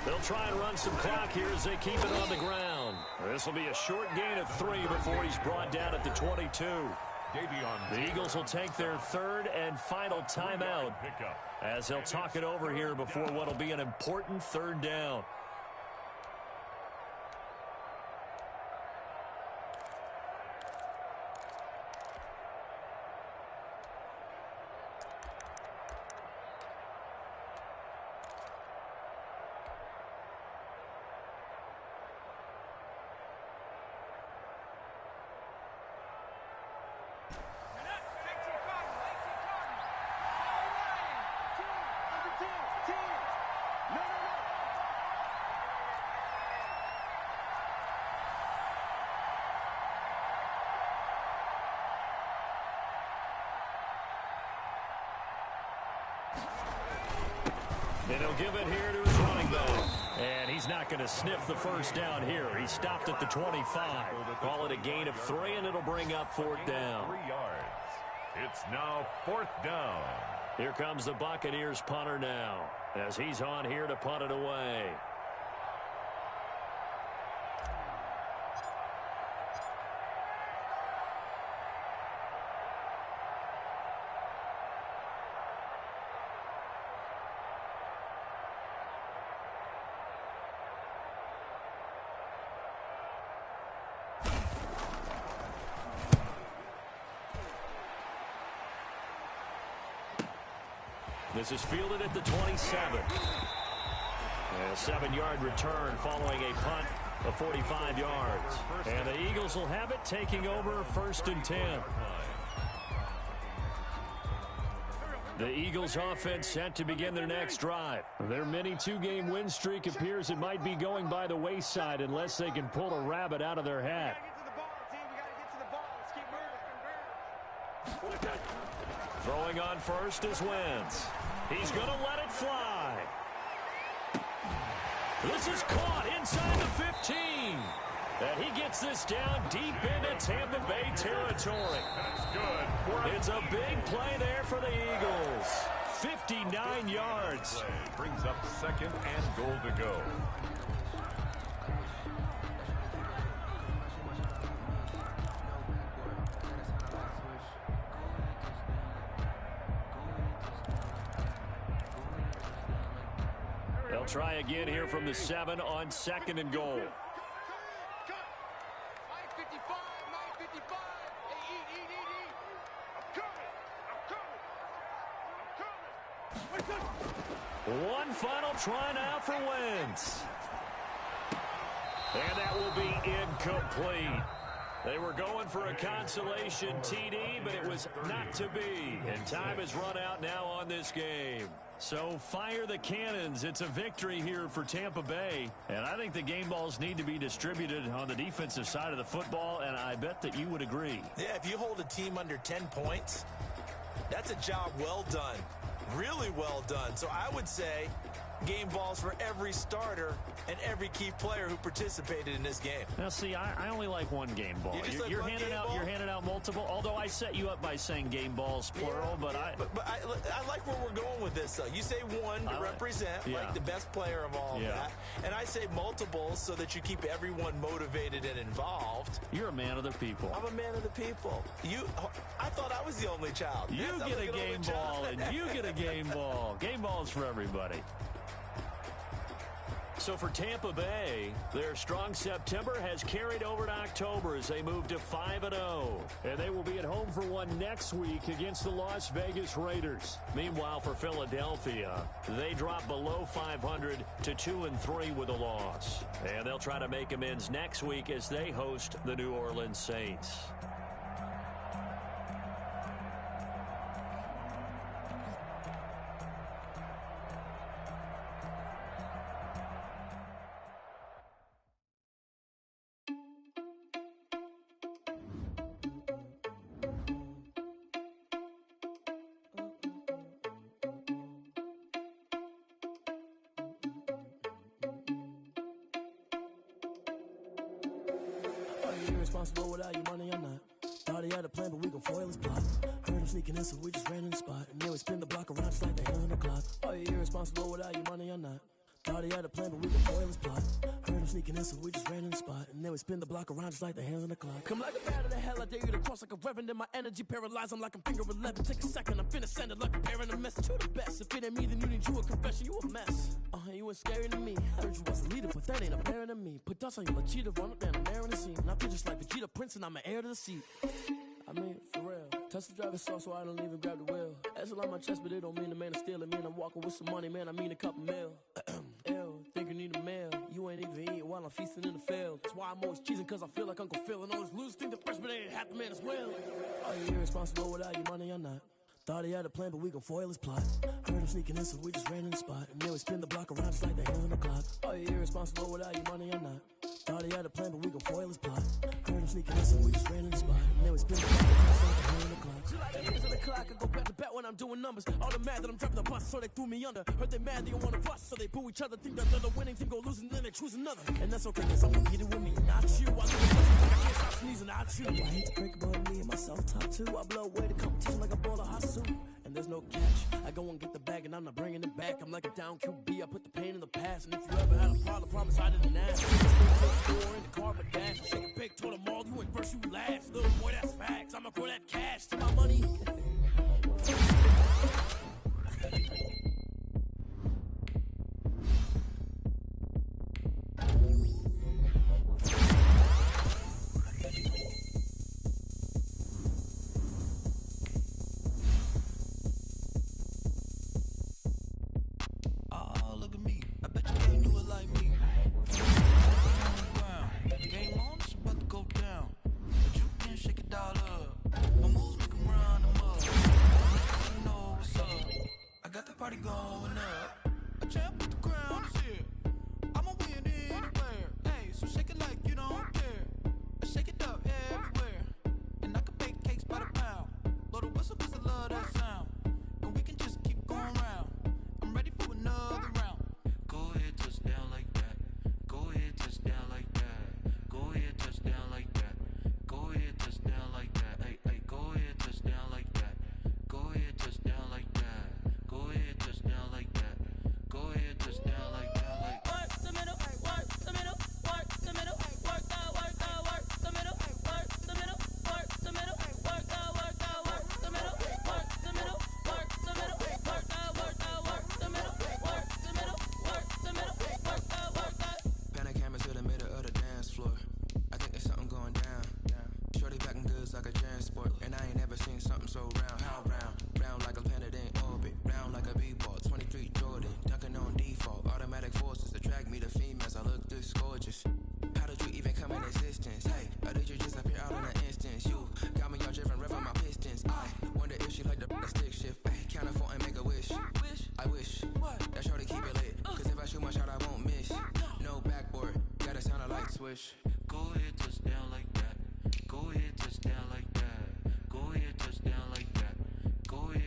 They'll try and run some clock here as they keep it on the ground. This will be a short gain of 3 before he's brought down at the 22. The Eagles will take their third and final timeout as they'll talk it over here before what will be an important third down. And he'll give it here to his running back. And he's not going to sniff the first down here. He stopped at the 25. Call it a gain of 3, and it'll bring up 4th down. 3 yards. It's now 4th down. Here comes the Buccaneers punter now as he's on here to punt it away. This is fielded at the 27. And a 7-yard return following a punt of 45 yards. And the Eagles will have it taking over 1st and 10. The Eagles offense set to begin their next drive. Their mini 2-game win streak appears it might be going by the wayside unless they can pull a rabbit out of their hat. Throwing on first is Wentz. He's going to let it fly. This is caught inside the 15. And he gets this down deep into Tampa Bay territory. That's good. It's a big play there for the Eagles. 59 yards. Brings up 2nd and goal to go. They'll try again here from the 7 on 2nd and goal. One final try now for Wentz. And that will be incomplete. They were going for a consolation TD, but it was not to be. And time has run out now on this game. So fire the cannons. It's a victory here for Tampa Bay. And I think the game balls need to be distributed on the defensive side of the football, and I bet that you would agree. Yeah, if you hold a team under 10 points, That's a job well done. Really well done. So I would say game balls for every starter and every key player who participated in this game. Now, see, I only like one game ball. You're handing out multiple. Although I set you up by saying game balls plural, but I like where we're going with this. Though you say one to represent like the best player of all of that, and I say multiples so that you keep everyone motivated and involved. You're a man of the people. I'm a man of the people. I thought I was the only child. You get a game ball, and you get a game ball. Game balls for everybody. So for Tampa Bay, their strong September has carried over to October as they move to 5-0. And they will be at home for one next week against the Las Vegas Raiders. Meanwhile, for Philadelphia, they drop below 500 to 2-3 with a loss. And they'll try to make amends next week as they host the New Orleans Saints. Irresponsible without your money or not. Thought he had a plan, but we gon' foil his plot. Heard him sneaking in, so we just ran in the spot. And then we spin the block around just like the hand on the clock. Are you irresponsible without your money or not? Thought he had a plan, but we gon' foil his plot. Heard him sneaking in, so we just ran in the spot. And then we spin the block around just like the hands on the clock. Come like a bat of the hell, I dare you to cross like a reverend. In my energy paralyzed, I'm like I'm finger 11. Take a second, I'm finna send it like a parent a message. You the best, if it ain't me, then you need you a confession. You a mess. You ain't scary to me. Heard you was a leader, but that ain't apparent to me. Put dust on you like cheetah, run up down the air in the scene. And I feel just like Vegeta Prince, and I'm an heir to the seat. I mean, for real. Touch the driver's soft, so I don't even grab the wheel. That's on my chest, but it don't mean the man is stealing. Mean I'm walking with some money, man, I mean a couple mil. Ew, think you need a meal. You ain't even eating while I'm feasting in the field. That's why I'm always cheesing, cause I feel like Uncle Phil. And all this loose think the freshman ain't half the man as well. Are you irresponsible without your money or not? Thought he had a plan, but we gon' foil his plot. Heard him sneaking in, so we just ran in the spot. And then we spin the block around just like the hands on the clock. Are you irresponsible without your money or not? Thought he had a plan, but we gon' foil his plot. Heard him sneaking in, so we just ran in the spot. And then we spin the block around just like the hands on the clock. She like the hands on the clock, I go back to back when I'm doing numbers. All the mad that I'm dropping the bus, so they threw me under. Heard they mad, they don't wanna bust, so they boo each other. Think that they're the winning team, go losing, then they choose another. And that's okay, cause I'm competing with me, not you. I can't stop sneezing, not you. I hate to break about me and my self-talk too. I blow away the competition like a ball of hot soup. And there's no catch. I go and get the bag and I'm not bringing it back. I'm like a down QB, I put the pain in the past. And if you ever had a problem, promise I didn't ask. In the car, but dash. I shake a big, told them all, you ain't first, you last. Little boy, that's facts. I'ma grow that cash to my money. Party going up. A champ with the crown is here. I'ma win anywhere. Hey, so shake it like you don't care. I shake it up everywhere. And I can bake cakes by the pound. Blow the whistle cause I love that sound. And we can just keep going round. I'm ready for another round. Go ahead, touch down like that. Go ahead, touch down like that. Go ahead, touch down like that. Go ahead, touch down like that. Hey, hey, go ahead, touch down like that. Go ahead, touch down like that. Go ahead, touch down like that. Go ahead, touch down like that. Like work the middle, work the middle, work the middle, work the middle, work the middle, work the middle, work the middle, work the middle, work the middle, work the middle, work the middle, work the middle, work the middle, work the. Pan a camera to the middle of the dance floor. I think there's something going down. Shorty packing goods like a transport, and I ain't never seen something so round. How round? Round like a planet in orbit. Round like a b-ball, 23 Jordan, dunking on default. Automatic forces attract me to females, I look this gorgeous. How did you even come in existence? Hey, or did you just appear out in an instance? You got me all driven, revving my pistons. I wonder if she like the stick shift. Hey, count it 4 and make a wish. I wish that shorty keep it lit, cause if I shoot my shot I won't miss. No backboard, gotta sound a light switch. Go ahead, touch down like that. Go ahead, touch down like that. Go ahead, touch down like that. Go ahead.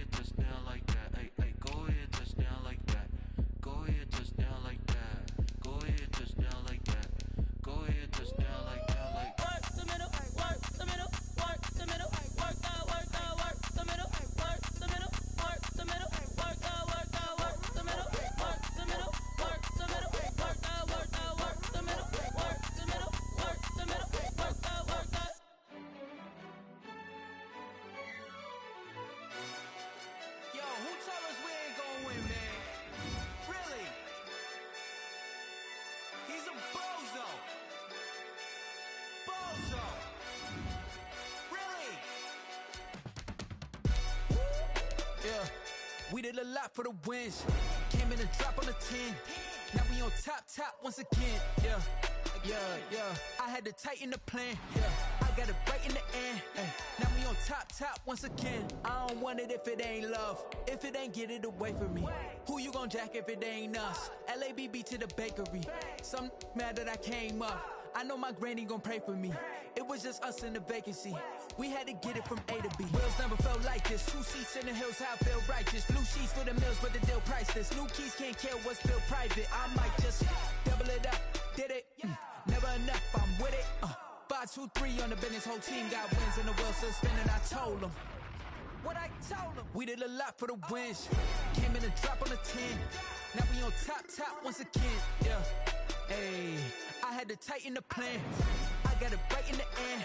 We did a lot for the wins. Came in and dropped on the 10. Now we on top once again. Yeah. I had to tighten the plan. Yeah. I got it right in the end. Now we on top once again. I don't want it if it ain't love. If it ain't, get it away from me. Who you gon' jack if it ain't us? LABB to the bakery. Some mad that I came up. I know my granny gon' pray for me. It was just us in the vacancy. We had to get it from A to B. Wheels never felt like this. 2 seats in the hills, how I feel righteous. Blue sheets for the mills, but the deal priceless. New keys can't kill what's built private. I might just double it up. Did it? Never enough, I'm with it. 5, 2, 3 on the business. Whole team got wins and the wheels still spinning. I told them what I told them. We did a lot for the wins. Came in and dropped on the 10. Now we on top once again. Yeah. Hey, I had to tighten the plan. I got it right in the end.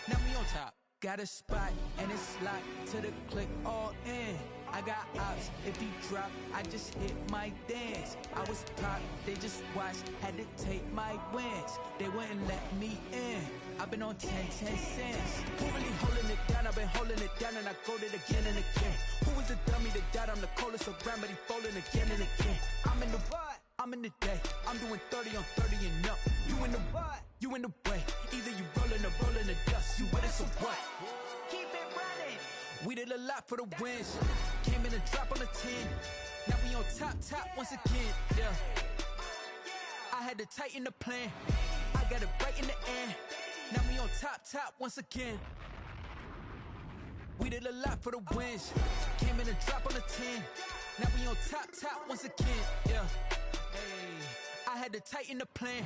Now we on top. Got a spot and it's locked to the click all in. I got ops, if he drop, I just hit my dance. I was pop, they just watched, had to take my wins. They wouldn't let me in. I've been on 10 cents. Who really holding it down? I've been holding it down and I go it again and again. Who was the dummy that died? I'm the coldest around, but he folding again and again. I'm in the what? I'm in the day. I'm doing 30 on 30 and up. You in the what? You in the way. Either you rolling or rolling the dust. You with us or what? Keep it running. We did a lot for the wins. Came in and dropped on the 10. Now we on top once again. Yeah. I had to tighten the plan. I got it right in the end. Now we on top once again. We did a lot for the wins. Came in and dropped on the 10. Now we on top once again. Yeah. Hey, I had to tighten the plan.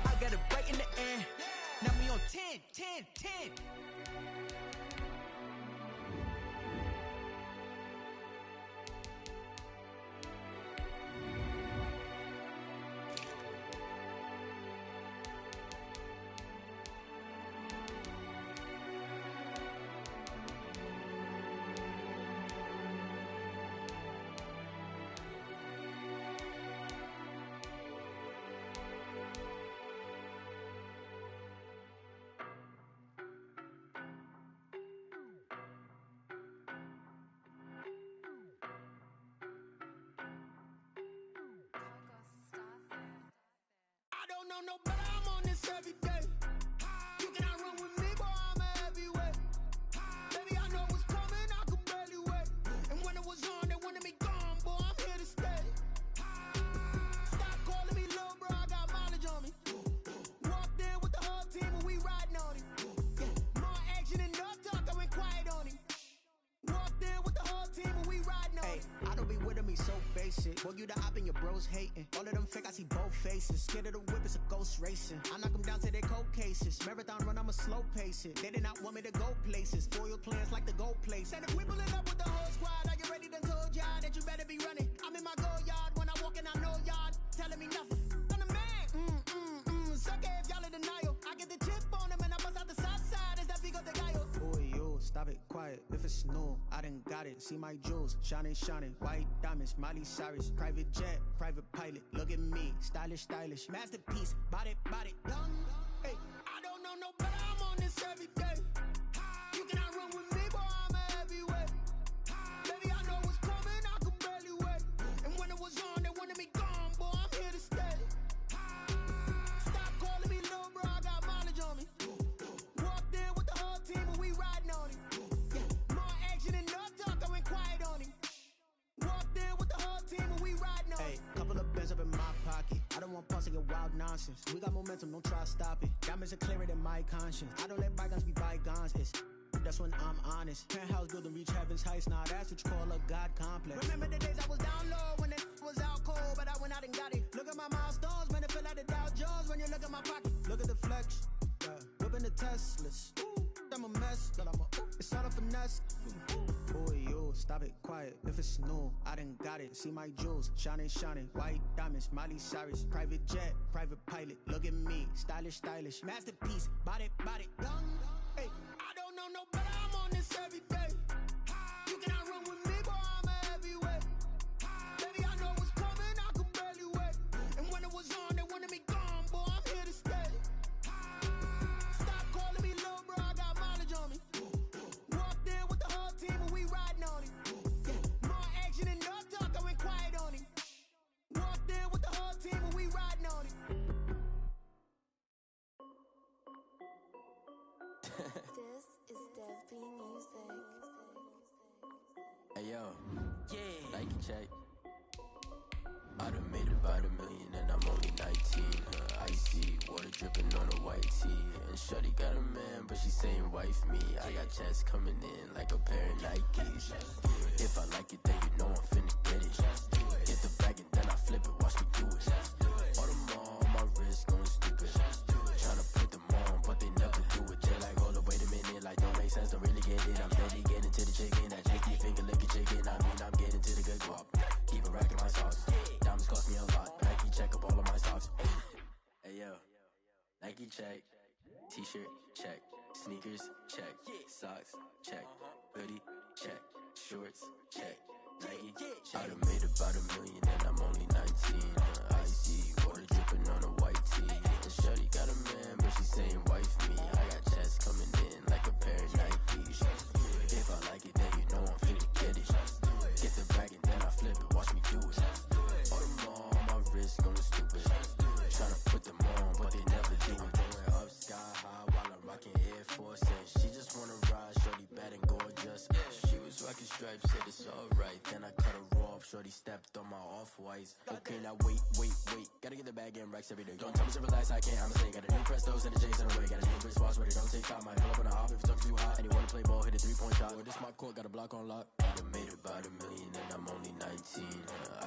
I got it right in the end. Now we on 10. No, but I'm on this every day. You cannot run with me, boy, I'm a heavyweight. Baby, I know what's coming, I could barely wait. And when it was on, they wanted me gone, boy, I'm here to stay. Stop calling me little bro, I got mileage on me. Walked in with the whole team and we riding on him. More action and no talk, I went quiet on him. Walked in with the whole team and we riding on him. I don't be with him, he's so basic. Boy, you the op and your bros hating. All of them fake, I see both faces. Scared of the whip, it's a ghost racing. I knock them down to their cold cases. Marathon run, I'ma slow pace it. They did not want me to go places. Foil plans like the gold place. And if we pulling up with the whole squad, are you ready? Done told y'all that you better be running. I'm in my go yard when I walk in, I know y'all telling me nothing. I'm the man. Suck it if y'all in denial. I get the chip on them and I bust out the south side. Is that Vigo de Gallo? Boy, yo, stop it, quiet. If it's snow, I done got it. See my jewels, shining. White diamonds, Miley Cyrus. Private jet, private pilot. Look at me, stylish. Masterpiece, body, done. Hey, I don't know no better, I'm on this every day. You cannot run with me, boy, I'm a heavyweight. Baby, I know what's coming, I could barely wait. And when it was on, they wanted me gone, boy, I'm here to stay. Stop calling me little bro, I got mileage on me. Walked in with the whole team and we riding on him. More action and no talk, I went quiet on him. Walked in with the whole team and we riding on him. Hey, couple of bands up in my pocket. I don't want pause to get wild nonsense. We got momentum, don't try to stop it. Diamonds are clearer than my conscience. I don't let bygones be bygones. That's when I'm honest. Penthouse building, reach heaven's heights. Nah, that's what you call a God complex. Remember the days I was down low when it was out cold, but I went out and got it. Look at my milestones, man, it feel like the Dow Jones when you look at my pocket. Look at the flex, whipping the Teslas. I'm a mess, but it's all a finesse. Boy, yo, stop it, quiet. If it's snow, I done got it. See my jewels, shining. White diamonds, Miley Cyrus. Private jet, private pilot. Look at me, stylish. Masterpiece, body, done. Hey, I don't know no better, I'm on this every day. You cannot run with me, boy, I'm a heavyweight. Baby, I know what's coming, I could barely wait. And when it was on, they wanted me gone, boy, I'm here to stay. Stop calling me little bro, I got mileage on me. Walked in with the whole team and we riding on him. More action and no Hey yo, yeah, Nike check. I done made about $1 million and I'm only 19. Icy, water dripping on a white tee. And shorty got a man, but she saying wife me. I got checks coming in like a pair of Nikes. If I like it, then you know I'm finna get it. Get the bag and then I flip it, watch me do it. All them on my wrist going stupid. Tryna put them on, but they never do it. They're like, hold up, wait a minute, like don't make sense, don't really get it. I'm steady getting to the chicken, that JT finger licking chicken. I mean, I'm getting to the good guap. Keep a rack in my socks. Diamonds cost me a lot. Nike check up all of my socks. Hey yo, Nike check. T-shirt check. Sneakers check. Socks check. Hoodie check. Shorts check. Nike. I done made about $1 million and I'm only 19. Icy, water dripping on a white tee. And shorty got a man, but she saying wife me. I got checks coming in like a pair of Nikes. If I like it, then you know I'm finna get it. Get the bag and then I flip it, watch me do it. All them on my wrist going stupid. Tryna put them on, but they never do it. Going up sky high while I'm rocking Air Force. And she just wanna ride, shorty bad and gorgeous. She was rocking stripes, said it's alright. Then I cut her off, shorty stepped on my off-whites. Okay, now wait. Gotta get the bag and racks every day. Don't tell me to relax, I can't, I'ma say. Got a new Prestos and a J's in the way. Got a new wristwatch, but it don't take time. I pull up on a hop if it's talking too hot. And you wanna play ball, hit a 3-point shot. With this my court, got a block on lock. I done made about $1 million and I'm only 19.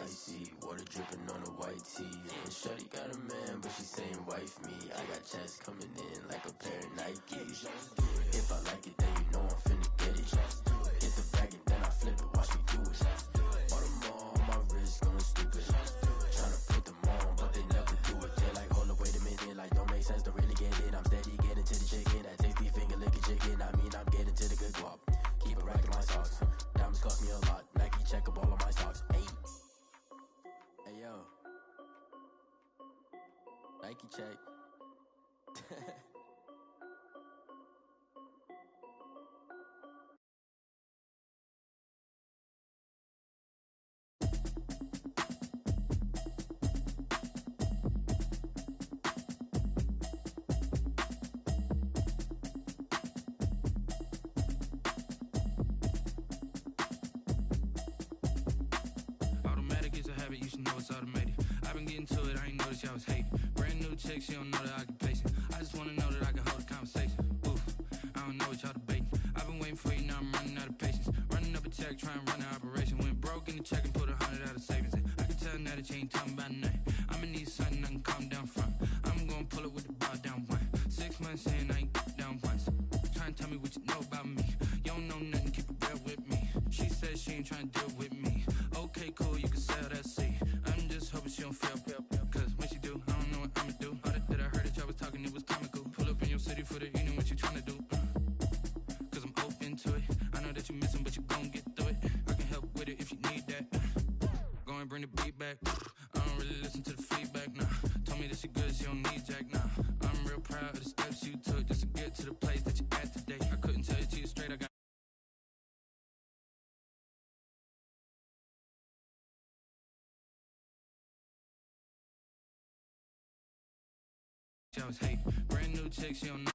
Icy, water dripping on a white tee. And shorty got a man, but she saying wife me. I got checks coming in like a pair of Nikes. If I like it, then you know I'm finna get it. Get the bag and then I flip it, watch me do it. All them on my wrist going stupid. Tryna put them on, but they never do it. They're like, hold up, wait a minute, like don't make sense, don't really get it. I'm steady getting to the chicken, that tasty finger licking chicken. I mean, I'm getting to the good guap. Keep a rack in my socks. Diamonds cost me a lot. Nike check up all of my stocks. Hey yo, Nike check. Automatic is a habit, you should know it's automated. I've been getting to it, I ain't noticed y'all was hating. Brand new chick, she don't know that I can place it. I just wanna know that I can hold a conversation. Oof, I don't know what y'all debating. I've been waiting for you, now I'm running out of patience. Running up a check, trying to run an operation. Went broke in the check and put 100 out of savings. I can tell now that you ain't talking about nothing. I'ma need something I can calm down from. I'm gonna pull it with the bar down one. 6 months in, I ain't down once. Trying to tell me what you know about me. You don't know nothing, keep it real with me. She said she ain't trying to deal with me. Okay, cool, you can sell that seed. I'm just hoping she don't fail. Cause when she do, I don't know what I'ma do. All that I heard that y'all was talking, it was comical. Pull up in your city for the evening, what you tryna do? Cause I'm open to it. I know that you missing, but you gon' get through it. I can help with it if you need that. Go and bring the beat back. I don't really listen to the feedback, nah. Told me that she good, she don't need jack, nah. I'm real proud of the steps you took just to get to the place that you at today. I couldn't tell it to you straight, I got y'all was hate. Brand new chick, she don't know